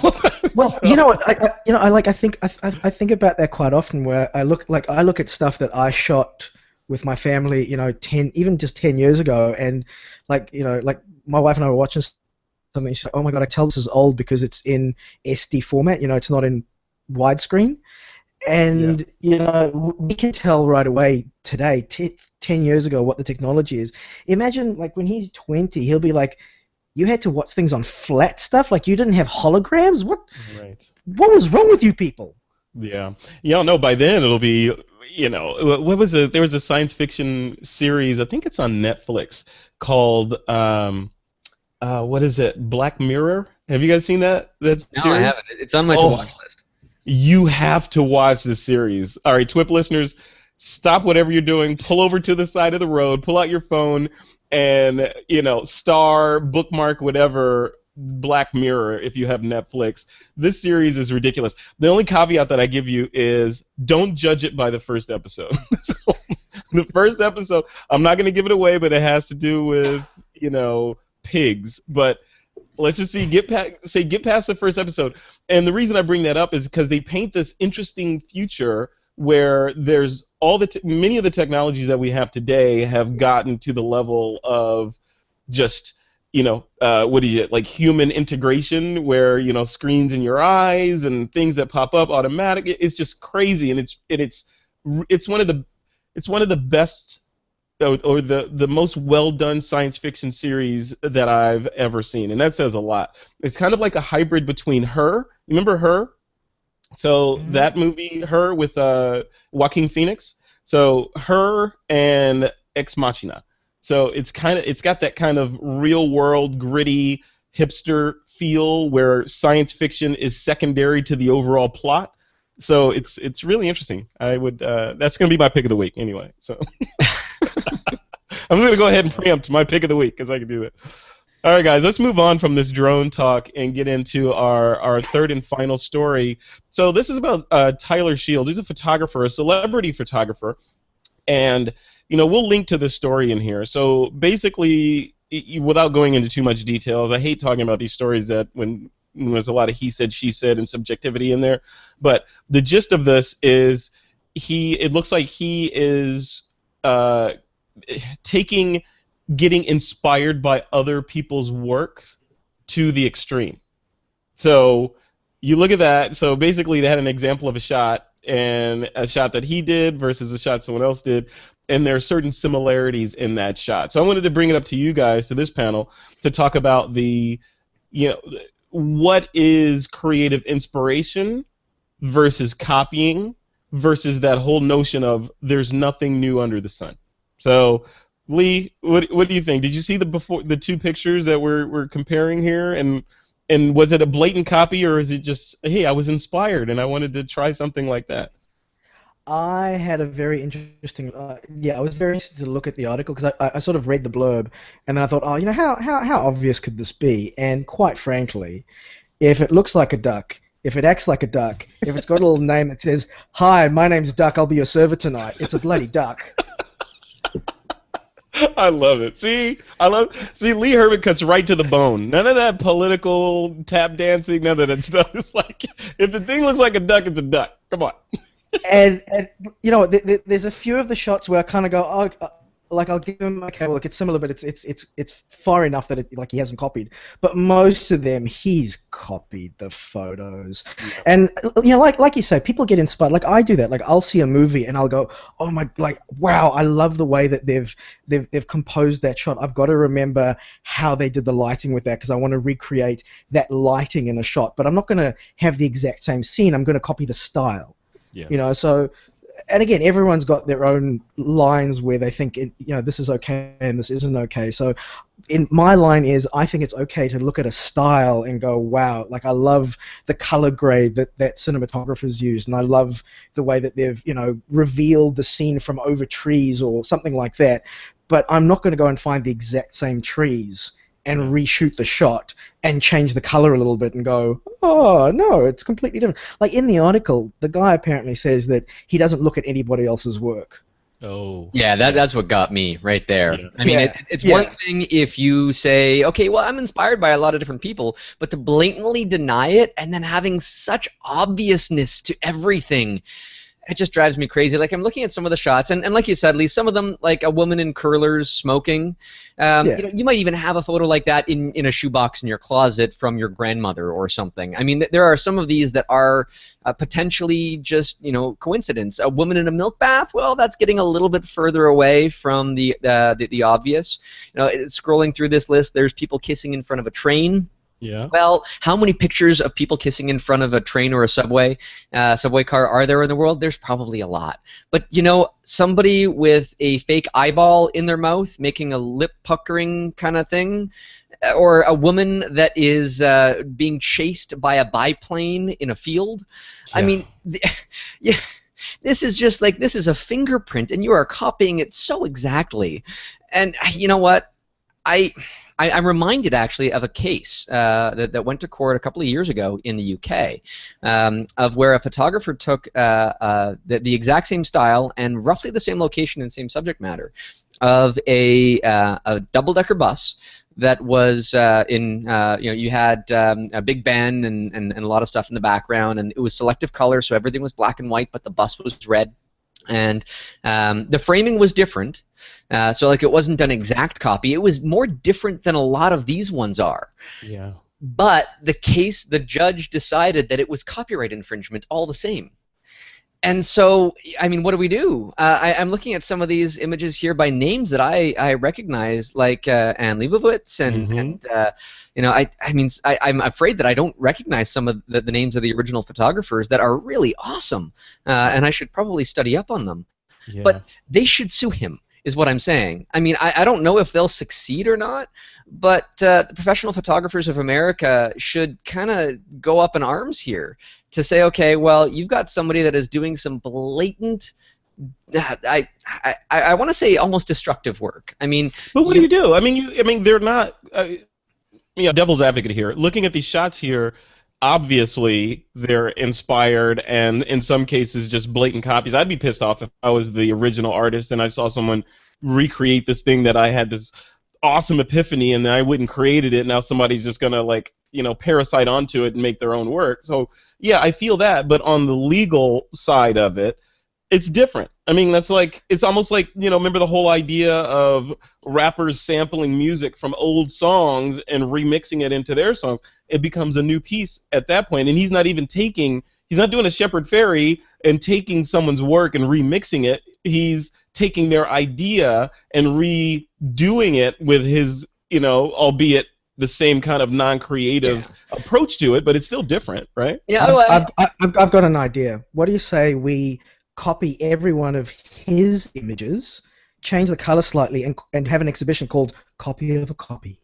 Speaker 3: Well, so. You know what? I think about that quite often. Where I look at stuff that I shot with my family, 10 years ago, and like my wife and I were watching something. She's like, "Oh my God, I tell this is old because it's in SD format. It's not in widescreen." And we can tell right away today, 10 years ago, what the technology is. Imagine like when he's 20, he'll be like, "You had to watch things on flat stuff, like you didn't have holograms. What?
Speaker 1: Right.
Speaker 3: What was wrong with you people?"
Speaker 1: Yeah. No. By then it'll be, what was it? There was a science fiction series. I think it's on Netflix called what is it? Black Mirror. Have you guys seen that?
Speaker 2: No, I haven't. It's on my to-watch list.
Speaker 1: You have to watch the series. All right, TWiP listeners, stop whatever you're doing, pull over to the side of the road, pull out your phone, and star, bookmark, whatever, Black Mirror if you have Netflix. This series is ridiculous. The only caveat that I give you is don't judge it by the first episode. So, the first episode, I'm not going to give it away, but it has to do with pigs. But let's just get past the first episode. And the reason I bring that up is because they paint this interesting future where there's many of the technologies that we have today have gotten to the level of just like human integration, where screens in your eyes and things that pop up automatic. It's just crazy, and it's one of the best or the most well done science fiction series that I've ever seen, and that says a lot. It's kind of like a hybrid between Her. Remember Her? So that movie, Her, with Joaquin Phoenix. So Her and Ex Machina. So it's got that kind of real world, gritty, hipster feel where science fiction is secondary to the overall plot. So it's really interesting. That's gonna be my pick of the week anyway. So I'm just gonna go ahead and preempt my pick of the week because I can do that. All right, guys, let's move on from this drone talk and get into our third and final story. So this is about Tyler Shields. He's a photographer, a celebrity photographer, and we'll link to this story in here. So basically, without going into too much details, I hate talking about these stories that when there's a lot of he said, she said, and subjectivity in there. But the gist of this is it looks like he is getting inspired by other people's work to the extreme. So you look at that. So basically, they had an example of a shot, and a shot that he did versus a shot someone else did, and there are certain similarities in that shot. So I wanted to bring it up to you guys, to this panel, to talk about what is creative inspiration versus copying versus that whole notion of there's nothing new under the sun. So Lee, what do you think? Did you see the two pictures that we're comparing here, and was it a blatant copy, or is it just, hey, I was inspired and I wanted to try something like that?
Speaker 3: I had a very interesting, yeah, I was very interested to look at the article because I sort of read the blurb and then I thought, oh, how obvious could this be? And quite frankly, if it looks like a duck, if it acts like a duck, if it's got a little name that says, "Hi, my name's Duck, I'll be your server tonight," it's a bloody duck.
Speaker 1: I love it. See, Lee Herbet cuts right to the bone. None of that political tap dancing, none of that stuff. It's like, if the thing looks like a duck, it's a duck. Come on.
Speaker 3: And there's a few of the shots where I kind of go, oh, like I'll give him, okay, well, look, it's similar, but it's far enough that like he hasn't copied. But most of them, he's copied the photos,
Speaker 1: Yeah.
Speaker 3: and like you say, people get inspired. Like I do that. Like I'll see a movie and I'll go, oh my, like wow, I love the way that they've composed that shot. I've got to remember how they did the lighting with that because I want to recreate that lighting in a shot. But I'm not going to have the exact same scene. I'm going to copy the style.
Speaker 1: Yeah.
Speaker 3: So, and again, everyone's got their own lines where they think, this is okay and this isn't okay. So, in my line is, I think it's okay to look at a style and go, wow, like I love the color grade that cinematographers use, and I love the way that they've, revealed the scene from over trees or something like that. But I'm not going to go and find the exact same trees and reshoot the shot and change the color a little bit and go, oh, no, it's completely different. Like in the article, the guy apparently says that he doesn't look at anybody else's work.
Speaker 1: Oh.
Speaker 2: Yeah, that's what got me right there.
Speaker 1: Yeah.
Speaker 2: I mean,
Speaker 3: Yeah.
Speaker 2: it's
Speaker 3: Yeah.
Speaker 2: one thing if you say, okay, well, I'm inspired by a lot of different people, but to blatantly deny it and then having such obviousness to everything, it just drives me crazy. Like I'm looking at some of the shots, and like you said, Lee, some of them, like a woman in curlers smoking.
Speaker 3: Yeah.
Speaker 2: You might even have a photo like that in a shoebox in your closet from your grandmother or something. I mean, there are some of these that are potentially just coincidence. A woman in a milk bath, well, that's getting a little bit further away from the obvious. Scrolling through this list, there's people kissing in front of a train.
Speaker 1: Yeah.
Speaker 2: Well, how many pictures of people kissing in front of a train or a subway car are there in the world? There's probably a lot. But, somebody with a fake eyeball in their mouth making a lip puckering kind of thing, or a woman that is being chased by a biplane in a field.
Speaker 1: Yeah.
Speaker 2: I mean, yeah. This is just like, this is a fingerprint, and you are copying it so exactly. And you know what? I'm reminded actually of a case that went to court a couple of years ago in the UK of where a photographer took the exact same style and roughly the same location and same subject matter of a double-decker bus that was you had a big band and a lot of stuff in the background, and it was selective color, so everything was black and white, but the bus was red. And the framing was different, so like it wasn't an exact copy. It was more different than a lot of these ones are.
Speaker 1: Yeah.
Speaker 2: But the judge decided that it was copyright infringement all the same. And so, I mean, what do we do? I'm looking at some of these images here by names that I recognize, like Anne Leibovitz, and I'm afraid that I don't recognize some of the names of the original photographers that are really awesome, and I should probably study up on them.
Speaker 1: Yeah.
Speaker 2: But they should sue him, is what I'm saying. I mean, I don't know if they'll succeed or not, but the Professional Photographers of America should kind of go up in arms here to say, okay, well, you've got somebody that is doing some blatant, I want to say almost destructive work. I mean,
Speaker 1: But what do you do? I mean, they're not. Devil's advocate here. Looking at these shots here, obviously they're inspired, and in some cases just blatant copies. I'd be pissed off if I was the original artist and I saw someone recreate this thing that I had this awesome epiphany and I wouldn't created it. Now somebody's just gonna parasite onto it and make their own work. So yeah, I feel that. But on the legal side of it, it's different. I mean, it's almost like, remember the whole idea of rappers sampling music from old songs and remixing it into their songs. It becomes a new piece at that point, and he's not doing a Shepard Fairey and taking someone's work and remixing it. He's taking their idea and redoing it with his, albeit the same kind of non-creative approach to it, but it's still different, right?
Speaker 2: yeah,
Speaker 3: I've got an idea. What do you say we copy every one of his images, change the color slightly, and have an exhibition called Copy of a Copy?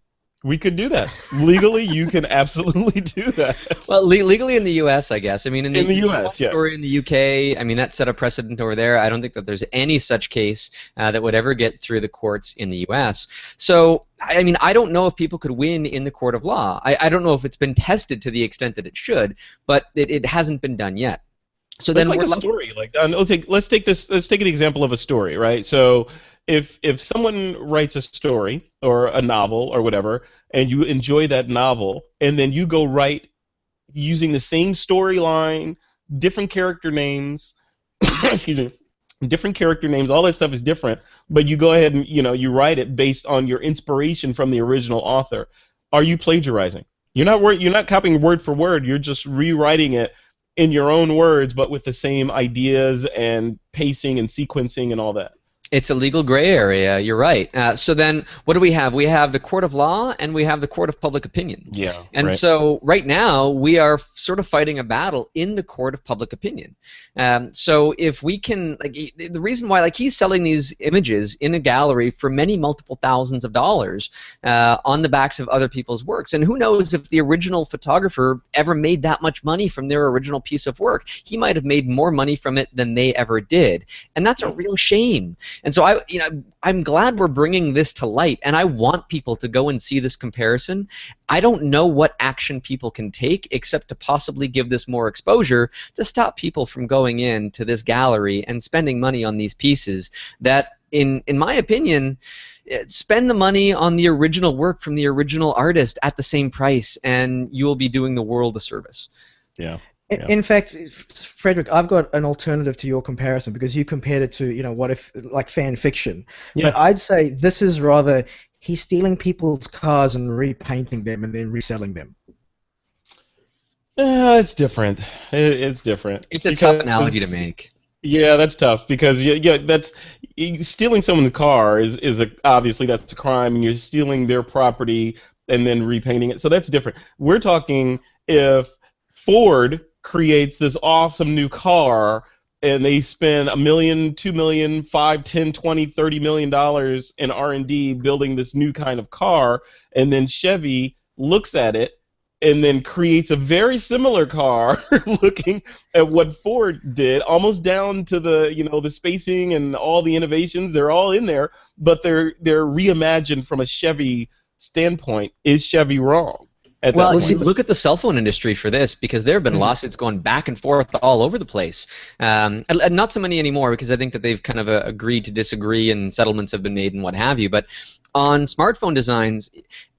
Speaker 1: We could do that. Legally, you can absolutely do that.
Speaker 2: Well, legally in the U.S., I guess. I mean, in the
Speaker 1: U.S., yes.
Speaker 2: Story in the U.K., I mean, that set a precedent over there. I don't think that there's any such case that would ever get through the courts in the U.S. So, I mean, I don't know if people could win in the court of law. I don't know if it's been tested to the extent that it should, but it hasn't been done yet. So
Speaker 1: then
Speaker 2: like
Speaker 1: a story. Like, let's take an example of a story, right? So, if someone writes a story or a novel or whatever, and you enjoy that novel, and then you go write using the same storyline, different character names, excuse me, different character names, all that stuff is different, but you go ahead and you write it based on your inspiration from the original author. Are you plagiarizing? You're not copying word for word. You're just rewriting it in your own words, but with the same ideas and pacing and sequencing and all that.
Speaker 2: It's a legal gray area. You're right. So then, what do we have? We have the court of law and we have the court of public opinion.
Speaker 1: Yeah.
Speaker 2: And so right now we are sort of fighting a battle in the court of public opinion. So if we can, like, the reason why, like, he's selling these images in a gallery for multiple thousands of dollars on the backs of other people's works, and who knows if the original photographer ever made that much money from their original piece of work? He might have made more money from it than they ever did, and that's a real shame. And so I'm glad we're bringing this to light, and I want people to go and see this comparison. I don't know what action people can take except to possibly give this more exposure to stop people from going into this gallery and spending money on these pieces that, in my opinion, spend the money on the original work from the original artist at the same price, and you will be doing the world a service.
Speaker 1: Yeah.
Speaker 3: Yeah. In fact, Frederick, I've got an alternative to your comparison, because you compared it to, what if, like, fan fiction. Yeah. But I'd say this is rather he's stealing people's cars and repainting them and then reselling them.
Speaker 1: It's different. It's different.
Speaker 2: It's a tough analogy to make.
Speaker 1: Yeah, that's tough, because that's stealing someone's car is obviously that's a crime, and you're stealing their property and then repainting it. So that's different. We're talking if Ford creates this awesome new car and they spend $1 million, $2 million, $5, $10, $20, $30 million in R&D building this new kind of car, and then Chevy looks at it and then creates a very similar car looking at what Ford did, almost down to the the spacing and all the innovations. They're all in there, but they're reimagined from a Chevy standpoint. Is Chevy wrong?
Speaker 2: Well, look at the cell phone industry for this, because there have been lawsuits going back and forth all over the place. And not so many anymore, because I think that they've kind of agreed to disagree and settlements have been made and what have you. But on smartphone designs,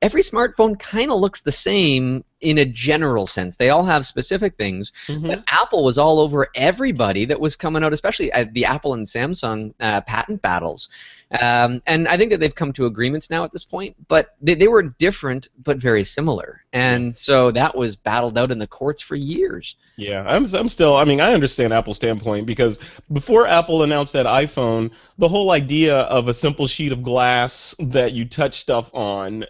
Speaker 2: every smartphone kind of looks the same in a general sense. They all have specific things, but Apple was all over everybody that was coming out, especially the Apple and Samsung patent battles. And I think that they've come to agreements now at this point, but they were different but very similar. And so that was battled out in the courts for years.
Speaker 1: Yeah, I'm still, I mean, I understand Apple's standpoint, because before Apple announced that iPhone, the whole idea of a simple sheet of glass that you touch stuff on,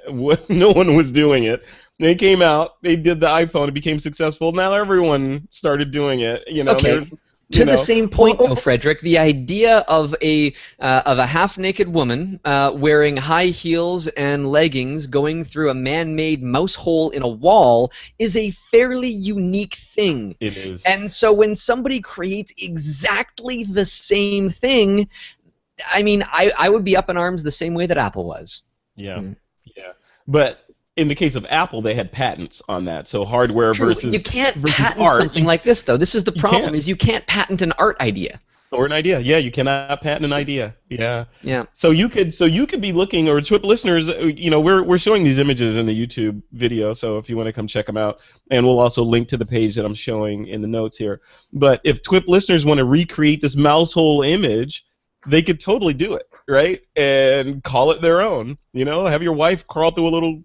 Speaker 1: no one was doing it. They came out, they did the iPhone, it became successful. Now everyone started doing it.
Speaker 2: Okay. To the same point, though, Frederick, the idea of a half-naked woman wearing high heels and leggings going through a man-made mouse hole in a wall is a fairly unique thing.
Speaker 1: It is.
Speaker 2: And so when somebody creates exactly the same thing, I mean, I would be up in arms the same way that Apple was.
Speaker 1: Yeah, yeah. But in the case of Apple, they had patents on that. So hardware versus
Speaker 2: you can't patent
Speaker 1: art.
Speaker 2: Something like this, though. This is the problem: is you can't patent an art idea.
Speaker 1: Or an idea, yeah. You cannot patent an idea, yeah.
Speaker 2: Yeah.
Speaker 1: So you could be looking, or TWiP listeners, we're showing these images in the YouTube video. So if you want to come check them out, and we'll also link to the page that I'm showing in the notes here. But if TWiP listeners want to recreate this mouse hole image, they could totally do it, right? And call it their own. Have your wife crawl through a little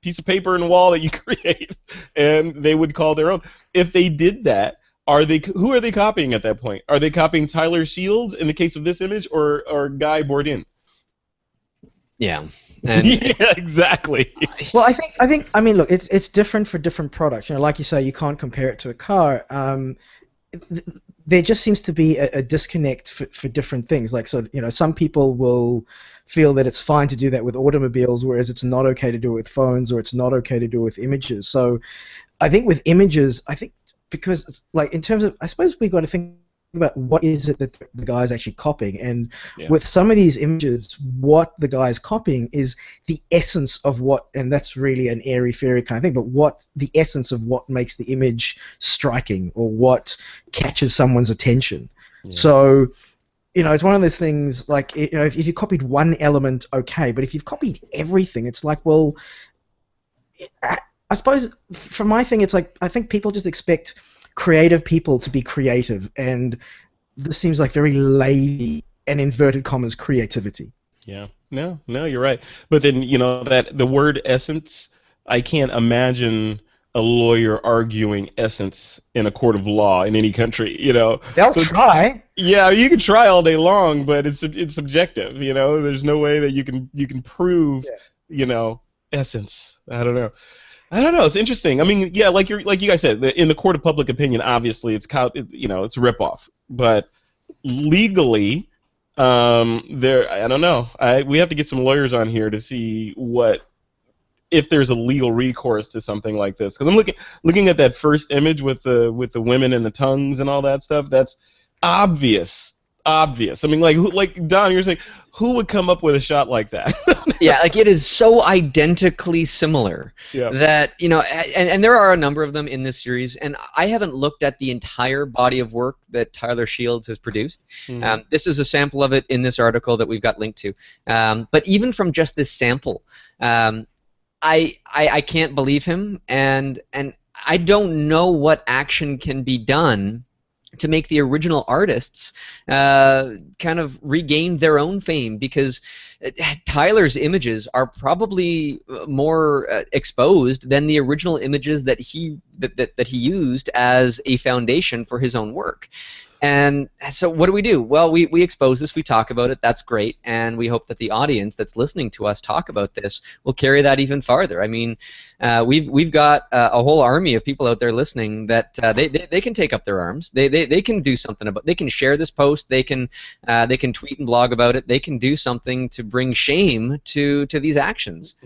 Speaker 1: piece of paper in the wall that you create, and they would call their own. If they did that, who are they copying at that point? Are they copying Tyler Shields in the case of this image, or Guy Bourdin?
Speaker 2: Yeah.
Speaker 1: Yeah, exactly.
Speaker 3: Well, I mean, look, it's different for different products. Like you say, you can't compare it to a car. there just seems to be a disconnect for different things. Like, so, some people will feel that it's fine to do that with automobiles, whereas it's not okay to do it with phones, or it's not okay to do it with images. So I think with images, because like in terms of, I suppose we've got to think about what is it that the guy's actually copying, and
Speaker 1: Yeah.
Speaker 3: with some of these images, what the guy's copying is the essence of what, and that's really an airy-fairy kind of thing, but what the essence of what makes the image striking, or what catches someone's attention.
Speaker 1: Yeah.
Speaker 3: So, it's one of those things, like, if you copied one element, okay, but if you've copied everything, it's like, well, I suppose for my thing, it's like, I think people just expect creative people to be creative, and this seems like very lazy and inverted commas creativity.
Speaker 1: Yeah. No, you're right. But then, that the word essence, I can't imagine a lawyer arguing essence in a court of law in any country,
Speaker 3: They'll try.
Speaker 1: Yeah, you can try all day long, but it's subjective, There's no way that you can prove, essence. I don't know. It's interesting. I mean, yeah, like you guys said, in the court of public opinion, obviously it's it's a ripoff. But legally, I don't know. We have to get some lawyers on here to see if there's a legal recourse to something like this. Because I'm looking at that first image with the women and the tongues and all that stuff. That's obvious. I mean, like Don, you're saying, who would come up with a shot like that?
Speaker 2: Yeah, like it is so identically similar that, and there are a number of them in this series, and I haven't looked at the entire body of work that Tyler Shields has produced.
Speaker 1: Mm-hmm.
Speaker 2: This is a sample of it in this article that we've got linked to. But even from just this sample, I can't believe him, and I don't know what action can be done to make the original artists kind of regain their own fame, because Tyler's images are probably more exposed than the original images that he used as a foundation for his own work. And so what do? Well, we expose this, we talk about it, that's great, and we hope that the audience that's listening to us talk about this will carry that even farther. I mean, we've got a whole army of people out there listening that they can take up their arms. They can do something about. They can share this post. They can tweet and blog about it. They can do something to bring shame to these actions.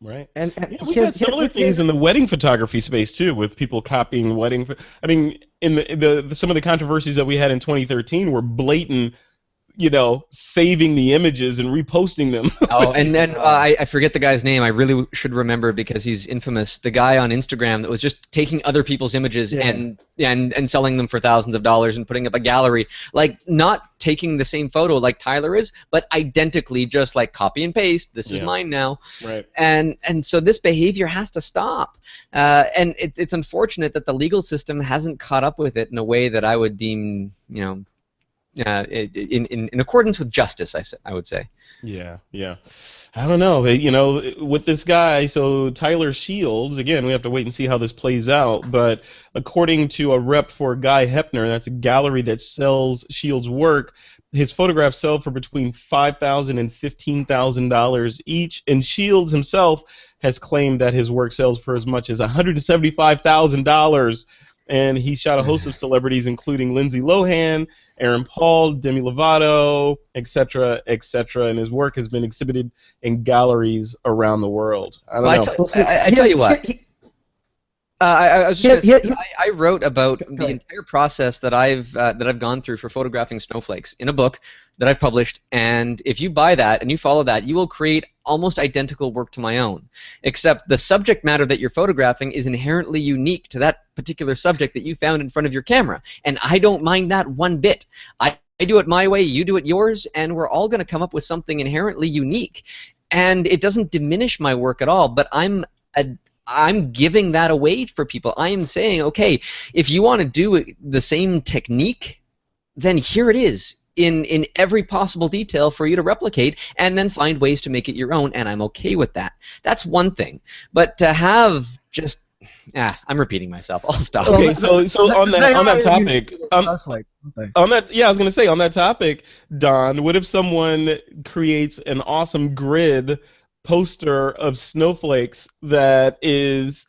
Speaker 1: Right.
Speaker 3: And
Speaker 1: we've had similar things in the wedding photography space too, with people copying wedding. I mean, in the some of the controversies that we had in 2013 were blatant, saving the images and reposting them.
Speaker 2: Oh, and then I forget the guy's name. I really should remember because he's infamous. The guy on Instagram that was just taking other people's images and selling them for thousands of dollars and putting up a gallery, like not taking the same photo like Tyler is, but identically, just like copy and paste. This is mine now.
Speaker 1: Right.
Speaker 2: And so this behavior has to stop. And it's unfortunate that the legal system hasn't caught up with it in a way that I would deem, in accordance with justice, I would say.
Speaker 1: Yeah. I don't know. With this guy, so Tyler Shields, again, we have to wait and see how this plays out, but according to a rep for Guy Hepner, that's a gallery that sells Shields' work, his photographs sell for between $5,000 and $15,000 each, and Shields himself has claimed that his work sells for as much as $175,000, and he shot a host of celebrities, including Lindsay Lohan, Aaron Paul, Demi Lovato, etc., and his work has been exhibited in galleries around the world. I don't know.
Speaker 2: I tell you what. I was just gonna say, I wrote about the entire process that I've gone through for photographing snowflakes in a book that I've published, and if you buy that and you follow that, you will create almost identical work to my own, except the subject matter that you're photographing is inherently unique to that particular subject that you found in front of your camera, and I don't mind that one bit. I do it my way, you do it yours, and we're all going to come up with something inherently unique, and it doesn't diminish my work at all, but I'm giving that away for people. I am saying, okay, if you want to do the same technique, then here it is in every possible detail for you to replicate, and then find ways to make it your own, and I'm okay with that. That's one thing. But to have just I'm repeating myself. I'll stop.
Speaker 1: Okay, so on that topic, I was gonna say, on that topic, Don, what if someone creates an awesome grid poster of snowflakes that is,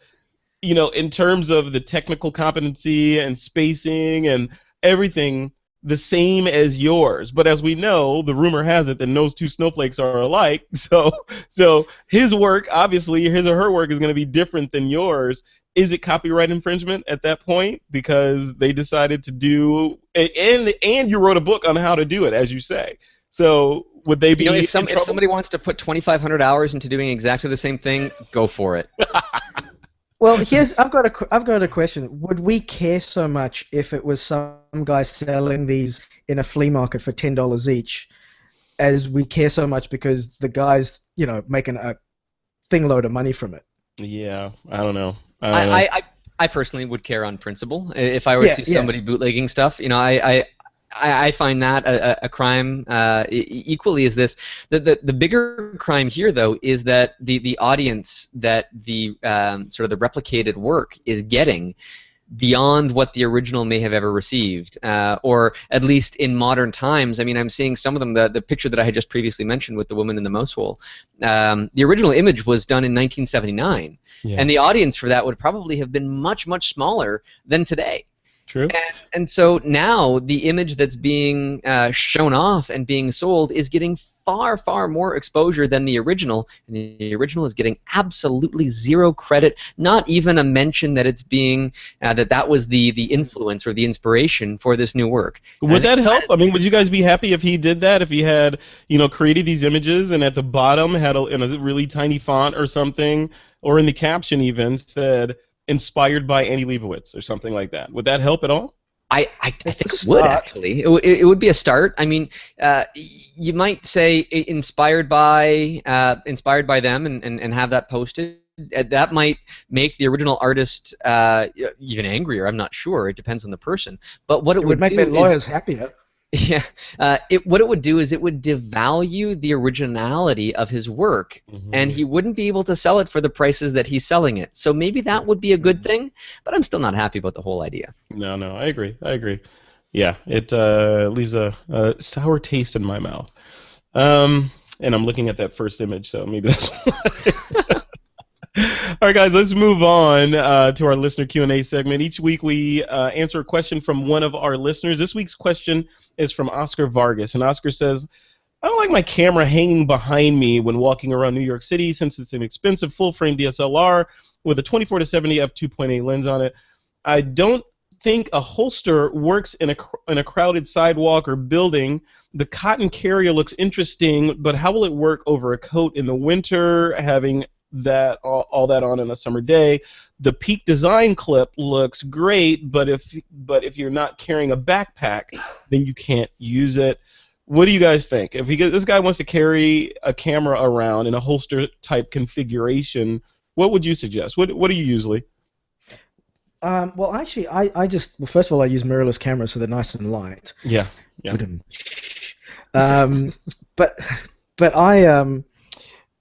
Speaker 1: in terms of the technical competency and spacing and everything the same as yours. But as we know, the rumor has it that no two snowflakes are alike. So his work, obviously, his or her work is going to be different than yours. Is it copyright infringement at that point because they decided to do and you wrote a book on how to do it, as you say? So would they be
Speaker 2: if somebody wants to put 2,500 hours into doing exactly the same thing, go for it.
Speaker 3: Well, I've got a question. Would we care so much if it was some guy selling these in a flea market for $10 each, as we care so much because the guy's making a thing load of money from it?
Speaker 1: Yeah, I don't know.
Speaker 2: I personally would care on principle. If I were to see somebody bootlegging stuff, I find that a crime. Equally is this. The bigger crime here, though, is that the audience that the sort of the replicated work is getting beyond what the original may have ever received, or at least in modern times. I mean, I'm seeing some of them. The picture that I had just previously mentioned with the woman in the mouse hole, the original image was done in 1979, and the audience for that would probably have been much, much smaller than today.
Speaker 1: True.
Speaker 2: And so now the image that's being shown off and being sold is getting far, far more exposure than the original, and the original is getting absolutely zero credit, not even a mention that it's being that was the influence or the inspiration for this new work.
Speaker 1: Would that help? I mean, would you guys be happy if he did that? If he had, created these images and at the bottom had in a really tiny font or something, or in the caption even said, inspired by Annie Leibovitz or something like that. Would that help at all?
Speaker 2: I think it would, actually. It would be a start. I mean, you might say inspired by them and have that posted. That might make the original artist even angrier. I'm not sure. It depends on the person. But what it would
Speaker 3: make their lawyers happier.
Speaker 2: Yeah, what it would do is it would devalue the originality of his work, and he wouldn't be able to sell it for the prices that he's selling it. So maybe that would be a good thing, but I'm still not happy about the whole idea.
Speaker 1: No, I agree. Yeah, it leaves a sour taste in my mouth. And I'm looking at that first image, so maybe that's why. All right, guys, let's move on to our listener Q&A segment. Each week we answer a question from one of our listeners. This week's question is from Oscar Vargas, and Oscar says, I don't like my camera hanging behind me when walking around New York City since it's an expensive full-frame DSLR with a 24-70 f2.8 lens on it. I don't think a holster works in a crowded sidewalk or building. The cotton carrier looks interesting, but how will it work over a coat in the winter, having that all that on a summer day? The Peak Design clip looks great, but if you're not carrying a backpack, then you can't use it. What do you guys think? If this guy wants to carry a camera around in a holster type configuration, what would you suggest? What do you usually?
Speaker 3: Well, actually, first of all, I use mirrorless cameras, so they're nice and light.
Speaker 1: Yeah.
Speaker 3: But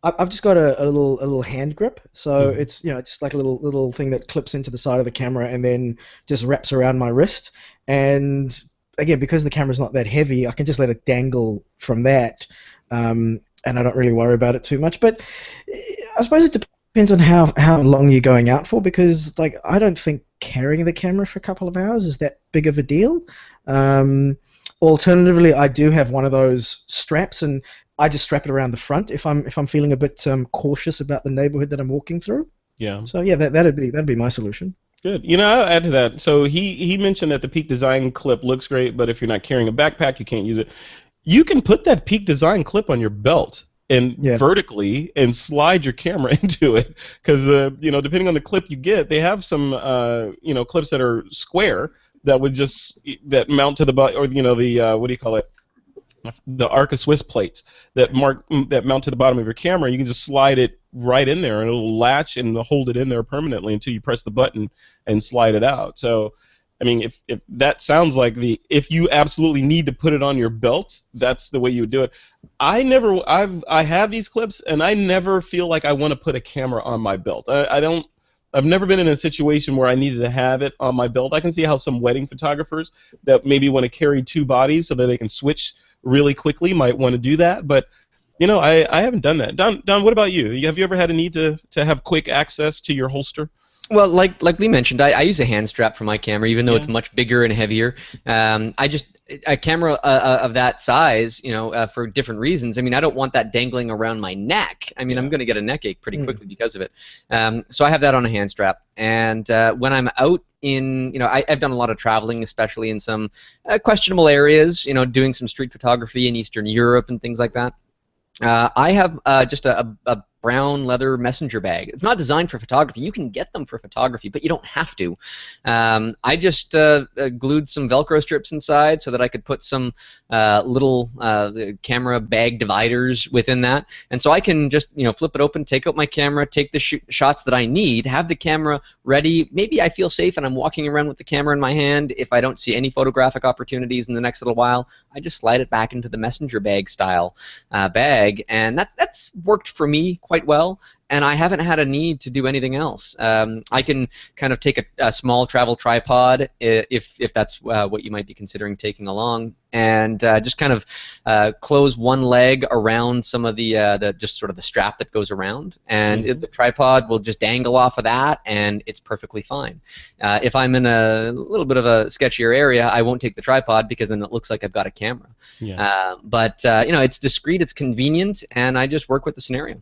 Speaker 3: I've just got a little hand grip, so it's just like a little thing that clips into the side of the camera and then just wraps around my wrist. And again, because the camera's not that heavy, I can just let it dangle from that, and I don't really worry about it too much. But I suppose it depends on how long you're going out for, because I don't think carrying the camera for a couple of hours is that big of a deal. Alternatively, I do have one of those straps, and I just strap it around the front if I'm feeling a bit cautious about the neighborhood that I'm walking through.
Speaker 1: Yeah.
Speaker 3: So yeah, that'd be my solution.
Speaker 1: Good. I'll add to that. So he mentioned that the Peak Design clip looks great, but if you're not carrying a backpack, you can't use it. You can put that Peak Design clip on your belt and vertically and slide your camera into it, because depending on the clip you get, they have some clips that are square that mount to the body, or the what do you call it? The Arca Swiss plates that mount to the bottom of your camera. You can just slide it right in there, and it'll latch and hold it in there permanently until you press the button and slide it out. So, I mean, if that sounds like if you absolutely need to put it on your belt, that's the way you would do it. I have these clips, and I never feel like I want to put a camera on my belt. I've never been in a situation where I needed to have it on my belt. I can see how some wedding photographers that maybe want to carry two bodies so that they can switch really quickly might want to do that, but I haven't done that. Don, what about you? Have you ever had a need to have quick access to your holster?
Speaker 2: Well, like Lee mentioned, I use a hand strap for my camera, even though
Speaker 1: Yeah.
Speaker 2: it's much bigger and heavier. I just a camera of that size, for different reasons. I mean, I don't want that dangling around my neck. I mean, I'm
Speaker 1: Yeah.
Speaker 2: going to get a neck ache pretty
Speaker 3: Mm.
Speaker 2: quickly because of it. So I have that on a hand strap, and when I'm out in, I've done a lot of traveling, especially in some questionable areas. Doing some street photography in Eastern Europe and things like that. I have just a brown leather messenger bag. It's not designed for photography. You can get them for photography, but you don't have to. I just glued some Velcro strips inside so that I could put some little camera bag dividers within that, and so I can just flip it open, take out my camera, take the shots that I need, have the camera ready. Maybe I feel safe and I'm walking around with the camera in my hand. If I don't see any photographic opportunities in the next little while, I just slide it back into the messenger bag style bag, and that's worked for me quite well, and I haven't had a need to do anything else. I can kind of take a small travel tripod if that's what you might be considering taking along, and just kind of close one leg around some of the just sort of the strap that goes around, and the tripod will just dangle off of that, and it's perfectly fine. If I'm in a little bit of a sketchier area, I won't take the tripod because then it looks like I've got a camera.
Speaker 1: Yeah.
Speaker 2: But it's discreet, it's convenient, and I just work with the scenario.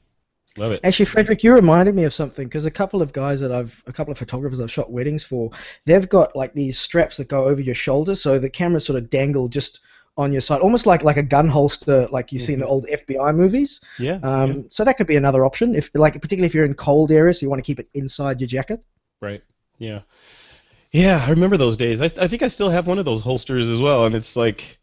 Speaker 1: Love it.
Speaker 3: Actually, Frederick, you reminded me of something because a couple of photographers I've shot weddings for, they've got like these straps that go over your shoulder, so the cameras sort of dangle just on your side, almost like a gun holster, like you see in the old FBI movies.
Speaker 1: Yeah.
Speaker 3: So that could be another option, if particularly if you're in cold areas, so you want to keep it inside your jacket.
Speaker 1: Right. Yeah. Yeah, I remember those days. I think I still have one of those holsters as well, and it's like,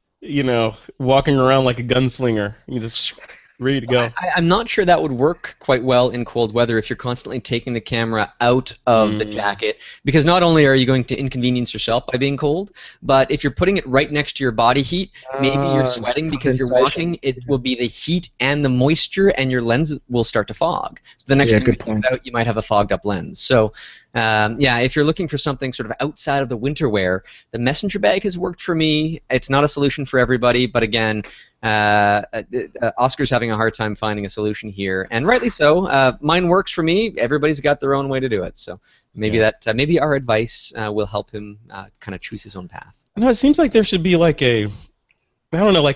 Speaker 1: walking around like a gunslinger. You just ready to go.
Speaker 2: I'm not sure that would work quite well in cold weather if you're constantly taking the camera out of the jacket, because not only are you going to inconvenience yourself by being cold, but if you're putting it right next to your body heat, maybe you're sweating because you're walking, it will be the heat and the moisture, and your lens will start to fog. So the next time you take it out, you might have a fogged up lens. So if you're looking for something sort of outside of the winter wear, the messenger bag has worked for me. It's not a solution for everybody, but again, Oscar's having a hard time finding a solution here, and rightly so. Mine works for me. Everybody's got their own way to do it, so maybe maybe our advice will help him kind of choose his own path.
Speaker 1: No, it seems like there should be like a, I don't know,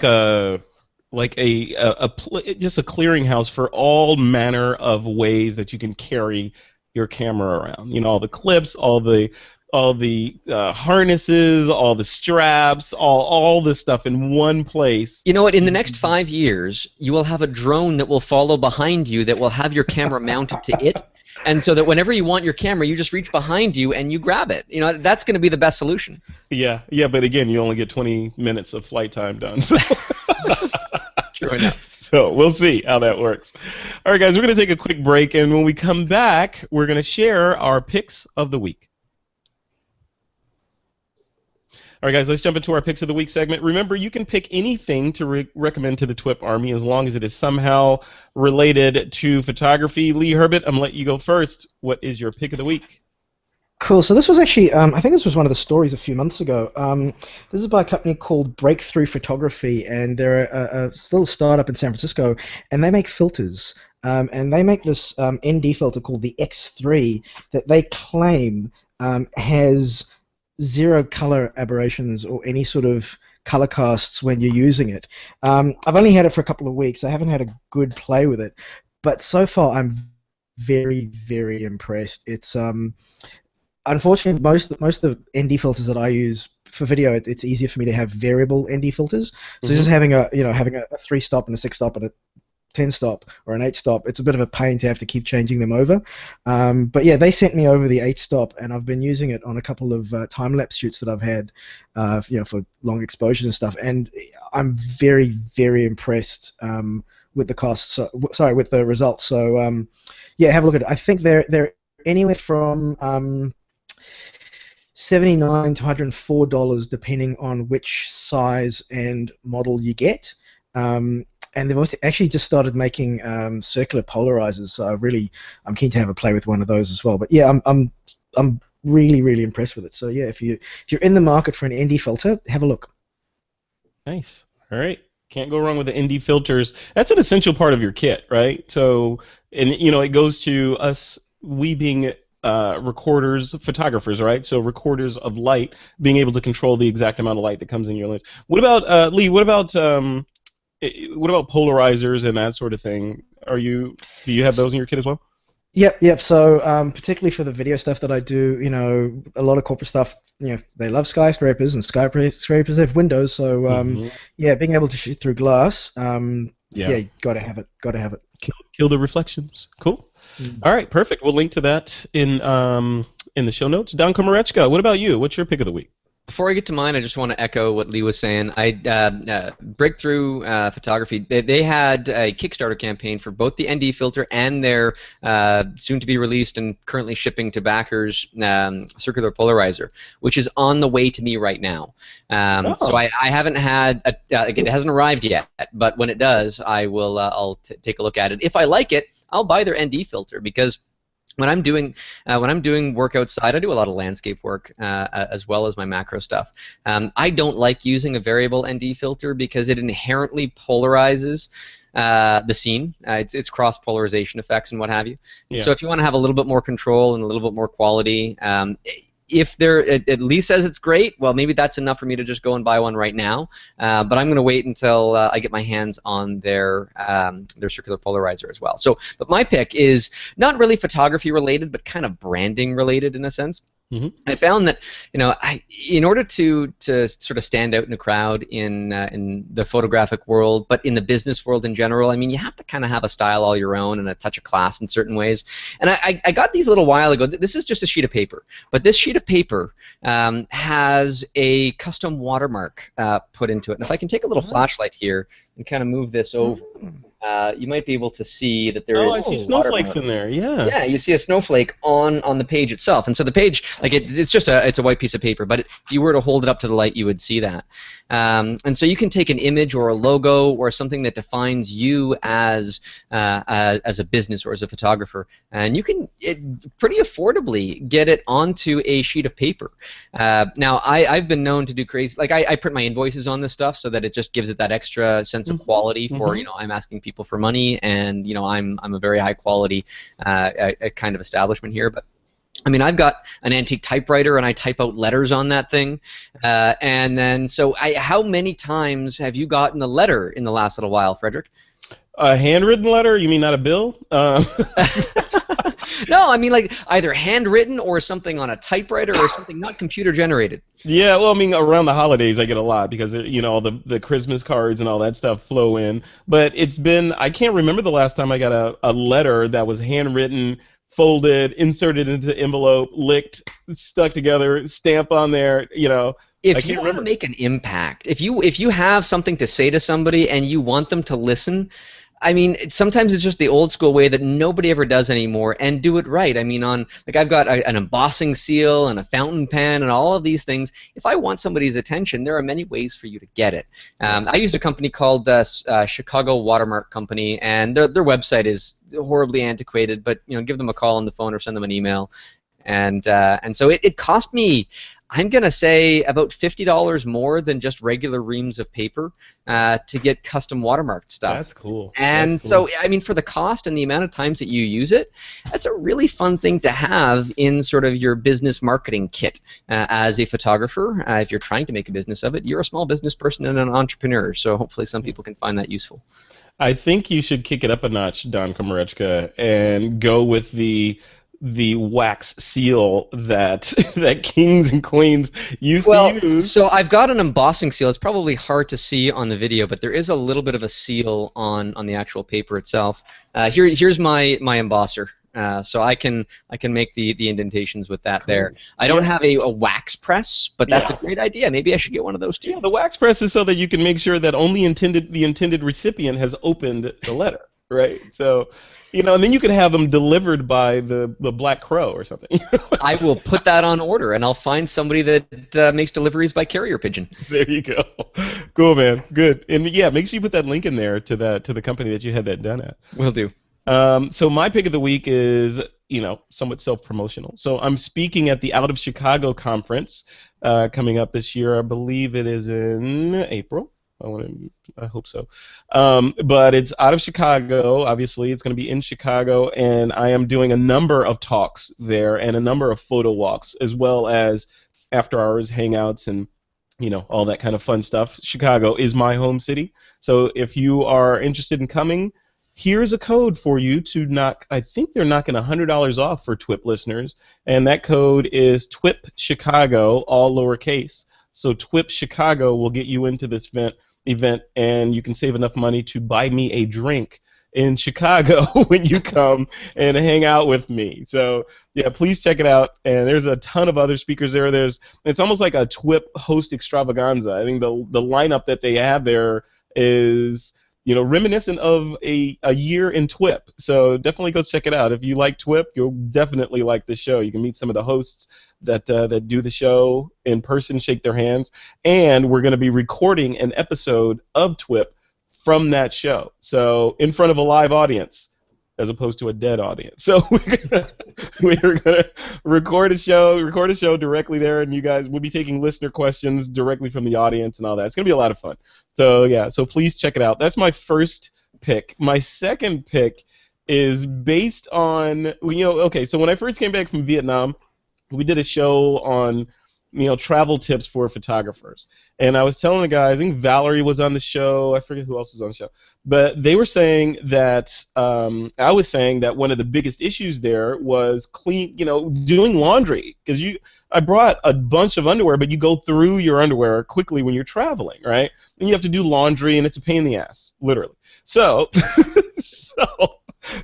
Speaker 1: just a clearinghouse for all manner of ways that you can carry your camera around. All the clips, all the harnesses, all the straps, all this stuff in one place.
Speaker 2: You know what? In the next 5 years, you will have a drone that will follow behind you that will have your camera mounted to it, and so that whenever you want your camera, you just reach behind you and you grab it. That's going to be the best solution.
Speaker 1: Yeah, but again, you only get 20 minutes of flight time done. So.
Speaker 2: True enough.
Speaker 1: So we'll see how that works. All right, guys, we're going to take a quick break, and when we come back, we're going to share our picks of the week. All right, guys, let's jump into our Picks of the Week segment. Remember, you can pick anything to recommend to the TWiP Army as long as it is somehow related to photography. Lee Herbet, I'm going to let you go first. What is your Pick of the Week?
Speaker 3: Cool. So this was actually, I think this was one of the stories a few months ago. This is by a company called Breakthrough Photography, and they're a little startup in San Francisco, and they make filters. And they make this ND filter called the X3 that they claim has zero color aberrations or any sort of color casts when you're using it. I've only had it for a couple of weeks. I haven't had a good play with it, but so far I'm very, very impressed. It's unfortunately most of the ND filters that I use for video, it's easier for me to have variable ND filters. So just having a 3-stop and a 6-stop and a 10-stop or an 8-stop, it's a bit of a pain to have to keep changing them over. But yeah, they sent me over the 8-stop, and I've been using it on a couple of time-lapse shoots that I've had, for long exposures and stuff. And I'm very, very impressed with the costs. With the results. So yeah, have a look at it. I think they're anywhere from $79 to $104 depending on which size and model you get. And they've also actually just started making circular polarizers, so I'm keen to have a play with one of those as well. But yeah, I'm really, really impressed with it. So yeah, if you're in the market for an ND filter, have a look.
Speaker 1: Nice. All right. Can't go wrong with the ND filters. That's an essential part of your kit, right? So, and it goes to us, we being recorders, photographers, right? So recorders of light, being able to control the exact amount of light that comes in your lens. What about Lee? What about polarizers and that sort of thing? Do you have those in your kit as well?
Speaker 3: Yep, yep. So, particularly for the video stuff that I do, a lot of corporate stuff, they love skyscrapers, and skyscrapers have windows. So, yeah, being able to shoot through glass, yeah, gotta have it, gotta have it.
Speaker 1: Kill the reflections. Cool. All right, perfect. We'll link to that in the show notes. Don Komarechka, what about you? What's your pick of the week?
Speaker 2: Before I get to mine, I just want to echo what Lee was saying. Breakthrough Photography, they had a Kickstarter campaign for both the ND filter and their soon-to-be released and currently shipping to backers circular polarizer, which is on the way to me right now. So I haven't had it hasn't arrived yet, but when it does, I'll take a look at it. If I like it, I'll buy their ND filter, because when I'm doing work outside, I do a lot of landscape work as well as my macro stuff. I don't like using a variable ND filter because it inherently polarizes the scene. It's cross polarization effects and what have you. Yeah. So if you want to have a little bit more control and a little bit more quality, if it at least says it's great, well, maybe that's enough for me to just go and buy one right now. But I'm going to wait until I get my hands on their circular polarizer as well. So, but my pick is not really photography related, but kind of branding related in a sense. I found that in order to sort of stand out in a crowd in the photographic world, but in the business world in general, I mean, you have to kind of have a style all your own and a touch of class in certain ways. And I got these a little while ago. This is just a sheet of paper, but this sheet of paper has a custom watermark put into it. And if I can take a little flashlight here and kind of move this over, you might be able to see that there is.
Speaker 1: I see snowflakes in there. Yeah.
Speaker 2: Yeah, you see a snowflake on the page itself, and so the page, like it's just a white piece of paper, but if you were to hold it up to the light, you would see that. And so you can take an image or a logo or something that defines you as a business or as a photographer, and you can pretty affordably get it onto a sheet of paper. Now, I've been known to do crazy, like I print my invoices on this stuff so that it just gives it that extra sense of quality for I'm asking people for money, and I'm a very high quality kind of establishment here, but. I mean, I've got an antique typewriter, and I type out letters on that thing. And then, so how many times have you gotten a letter in the last little while, Frederick?
Speaker 1: A handwritten letter? You mean not a bill?
Speaker 2: No, I mean like either handwritten or something on a typewriter or something not computer generated.
Speaker 1: Yeah, well, I mean, around the holidays I get a lot because, all the Christmas cards and all that stuff flow in. But I can't remember the last time I got a letter that was handwritten, folded, inserted into the envelope, licked, stuck together, stamp on there,
Speaker 2: If you want to make an impact, if you have something to say to somebody and you want them to listen, I mean, sometimes it's just the old school way that nobody ever does anymore, and do it right. I mean, I've got an embossing seal and a fountain pen and all of these things. If I want somebody's attention, there are many ways for you to get it. I used a company called the Chicago Watermark Company, and their website is horribly antiquated, but give them a call on the phone or send them an email, and so it cost me, I'm going to say, about $50 more than just regular reams of paper to get custom watermarked stuff.
Speaker 1: That's cool.
Speaker 2: And so, I mean, for the cost and the amount of times that you use it, that's a really fun thing to have in sort of your business marketing kit as a photographer. If you're trying to make a business of it, you're a small business person and an entrepreneur, so hopefully some people can find that useful.
Speaker 1: I think you should kick it up a notch, Don Komarechka, and go with the wax seal that kings and queens used to use.
Speaker 2: So I've got an embossing seal. It's probably hard to see on the video, but there is a little bit of a seal on the actual paper itself. Here's my embosser. So I can make the indentations with that. Cool. There. I don't have a wax press, but that's a great idea. Maybe I should get one of those too.
Speaker 1: Yeah, the wax press is so that you can make sure that only the intended recipient has opened the letter, right? So, and then you could have them delivered by the Black Crow or something.
Speaker 2: I will put that on order, and I'll find somebody that makes deliveries by carrier pigeon.
Speaker 1: There you go. Cool, man. Good. And yeah, make sure you put that link in there to the company that you had that done at.
Speaker 2: Will do.
Speaker 1: So my pick of the week is, somewhat self-promotional. So I'm speaking at the Out of Chicago conference coming up this year. I believe it is in April. I hope so. But it's out of Chicago. Obviously, it's going to be in Chicago, and I am doing a number of talks there and a number of photo walks, as well as after-hours hangouts and all that kind of fun stuff. Chicago is my home city, so if you are interested in coming, here's a code for you to knock. I think they're knocking $100 off for TWiP listeners, and that code is twipchicago, all lowercase. So twipchicago will get you into this event, and you can save enough money to buy me a drink in Chicago when you come and hang out with me. So yeah, please check it out. And there's a ton of other speakers there. It's almost like a TWiP host extravaganza. I think the lineup that they have there is reminiscent of a year in TWiP. So definitely go check it out. If you like TWiP, you'll definitely like the show. You can meet some of the hosts that do the show in person, shake their hands, and we're going to be recording an episode of TWiP from that show. So in front of a live audience, as opposed to a dead audience. So we're gonna record a show directly there, and you guys will be taking listener questions directly from the audience and all that. It's gonna be a lot of fun. So yeah, so please check it out. That's my first pick. My second pick is based on okay. So when I first came back from Vietnam, we did a show on travel tips for photographers. And I was telling the guys, I think Valerie was on the show, I forget who else was on the show, but they were saying that, I was saying that one of the biggest issues there was doing laundry. Because I brought a bunch of underwear, but you go through your underwear quickly when you're traveling, right? And you have to do laundry, and it's a pain in the ass, literally. So,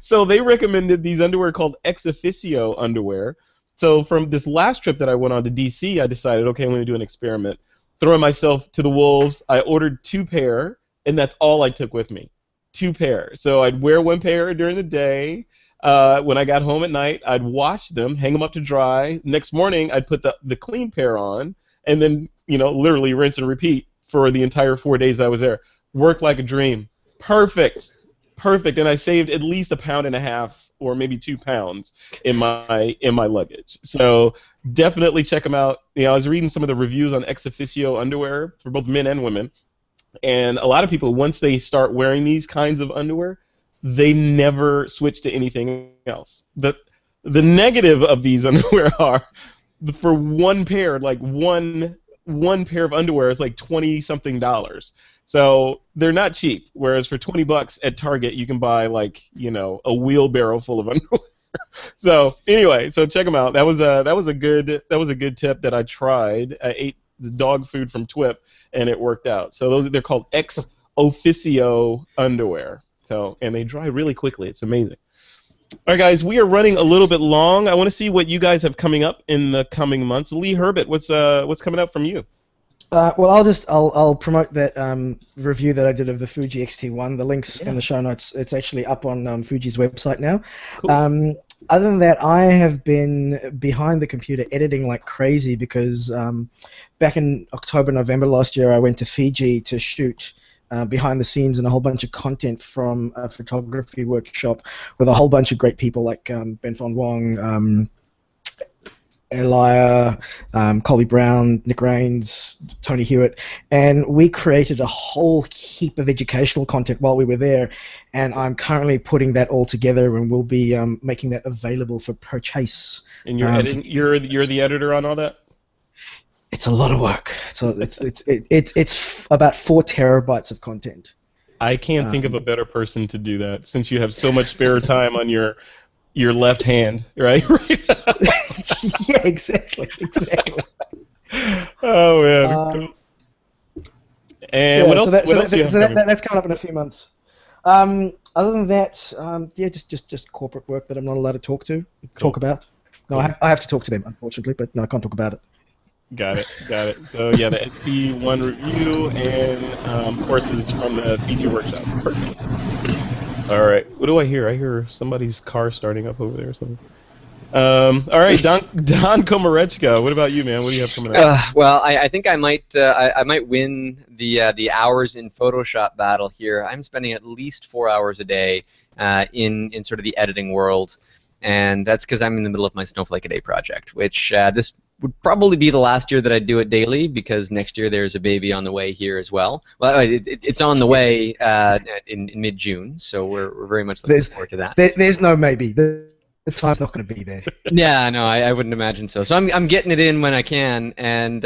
Speaker 1: so they recommended these underwear called ex officio underwear. So from this last trip that I went on to DC, I decided, okay, I'm going to do an experiment. Throwing myself to the wolves, I ordered 2 pair, and that's all I took with me. 2 pair. So I'd wear 1 pair during the day. When I got home at night, I'd wash them, hang them up to dry. Next morning, I'd put the clean pair on, and then, literally rinse and repeat for the entire 4 days I was there. Worked like a dream. Perfect. And I saved at least 1.5 pounds or maybe 2 pounds in my luggage. So definitely check them out. I was reading some of the reviews on ex officio underwear for both men and women, and a lot of people, once they start wearing these kinds of underwear, they never switch to anything else. The negative of these underwear are, for 1 pair, like one pair of underwear is like $20-something. So they're not cheap. Whereas for $20 at Target, you can buy like a wheelbarrow full of underwear. So anyway, so check them out. That was a good tip that I tried. I ate the dog food from TWiP, and it worked out. So they're called ex officio underwear. So, and they dry really quickly. It's amazing. All right, guys, we are running a little bit long. I want to see what you guys have coming up in the coming months. Lee Herbet, what's coming up from you?
Speaker 3: Well, I'll promote that review that I did of the Fuji X-T1. The link's in the show notes. It's actually up on Fuji's website now. Cool. Other than that, I have been behind the computer editing like crazy because back in October, November last year, I went to Fiji to shoot behind the scenes and a whole bunch of content from a photography workshop with a whole bunch of great people like Ben Fon Wong, Elia, Colby Brown, Nick Rains, Tony Hewitt, and we created a whole heap of educational content while we were there, and I'm currently putting that all together, and we'll be making that available for purchase.
Speaker 1: And you're the editor on all that?
Speaker 3: It's a lot of work. So it's about 4 terabytes of content.
Speaker 1: I can't think of a better person to do that, since you have so much spare time on your left hand, right?
Speaker 3: Yeah, exactly.
Speaker 1: Oh man. Cool. And what else?
Speaker 3: That's coming up in a few months. Other than that, just corporate work that I'm not allowed to talk about. No, I have to talk to them, unfortunately, but no, I can't talk about it.
Speaker 1: Got it. So yeah, the XT1 review and courses from the Fiji workshop. Perfect. All right. What do I hear? I hear somebody's car starting up over there or something. All right, Don Komarechka. What about you, man? What do you have coming up?
Speaker 2: Well, I think I might win the hours in Photoshop battle here. I'm spending at least 4 hours a day in sort of the editing world. and that's because I'm in the middle of my Snowflake a Day project, which this would probably be the last year that I do it daily, because next year there's a baby on the way here as well. Well, it's on the way in mid-June, so we're very much looking forward to that.
Speaker 3: There's no maybe. The time's not going to be there.
Speaker 2: Yeah, no, I wouldn't imagine so. So I'm getting it in when I can, and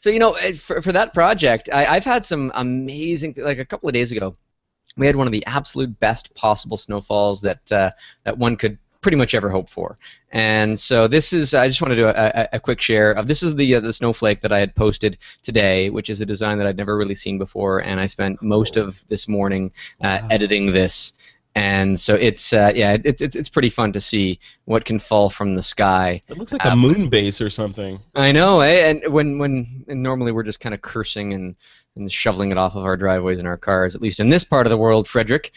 Speaker 2: so for that project, I've had some amazing, like a couple of days ago, we had one of the absolute best possible snowfalls that one could pretty much ever hope for. And so this is, I just want to do a quick share of, this is the snowflake that I had posted today, which is a design that I'd never really seen before, and I spent most of this morning editing this. And so it's it's pretty fun to see what can fall from the sky.
Speaker 1: It looks like a moon base or something.
Speaker 2: I know, eh? And normally we're just kind of cursing and shoveling it off of our driveways in our cars, at least in this part of the world, Frederick.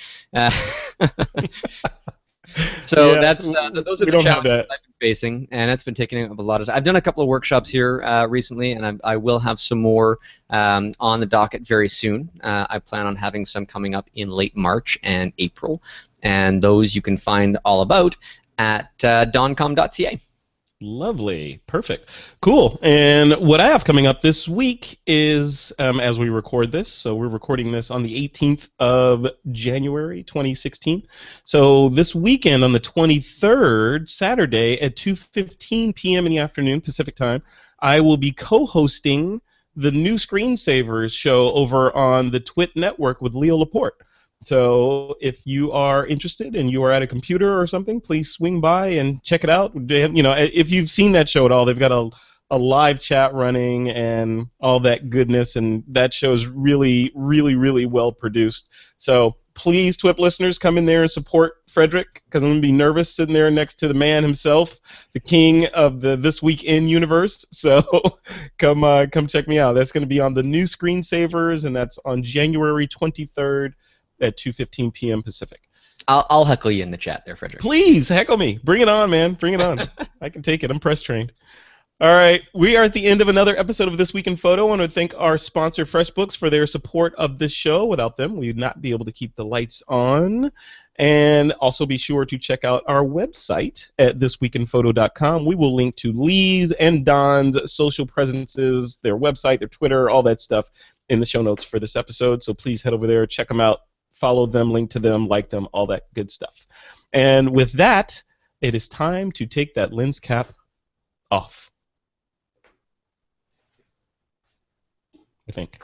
Speaker 2: So
Speaker 1: yeah,
Speaker 2: those are the challenges I've been facing, and it's been taking up a lot of time. I've done a couple of workshops here recently, and I will have some more on the docket very soon. I plan on having some coming up in late March and April, and those you can find all about at DonKom.ca.
Speaker 1: Lovely. Perfect. Cool. And what I have coming up this week is, as we record this, so we're recording this on the 18th of January, 2016. So this weekend on the 23rd, Saturday at 2:15 p.m. in the afternoon, Pacific time, I will be co-hosting the new Screensavers show over on the TWiP network with Leo Laporte. So if you are interested and you are at a computer or something, please swing by and check it out. You know, if you've seen that show at all, they've got a live chat running and all that goodness, and that show is really, really, really well produced. So please, TWiP listeners, come in there and support Frederick, because I'm going to be nervous sitting there next to the man himself, the king of the This Week In universe. So come check me out. That's going to be on the new Screensavers, and that's on January 23rd. At 2:15 p.m. Pacific.
Speaker 2: I'll heckle you in the chat there, Frederick.
Speaker 1: Please heckle me. Bring it on, man. Bring it on. I can take it. I'm press trained. All right, we are at the end of another episode of This Week in Photo. I want to thank our sponsor, FreshBooks, for their support of this show. Without them, we would not be able to keep the lights on. And also be sure to check out our website at thisweekinphoto.com. We will link to Lee's and Don's social presences, their website, their Twitter, all that stuff in the show notes for this episode. So please head over there, check them out. Follow them, link to them, like them, all that good stuff. And with that, it is time to take that lens cap off, I think.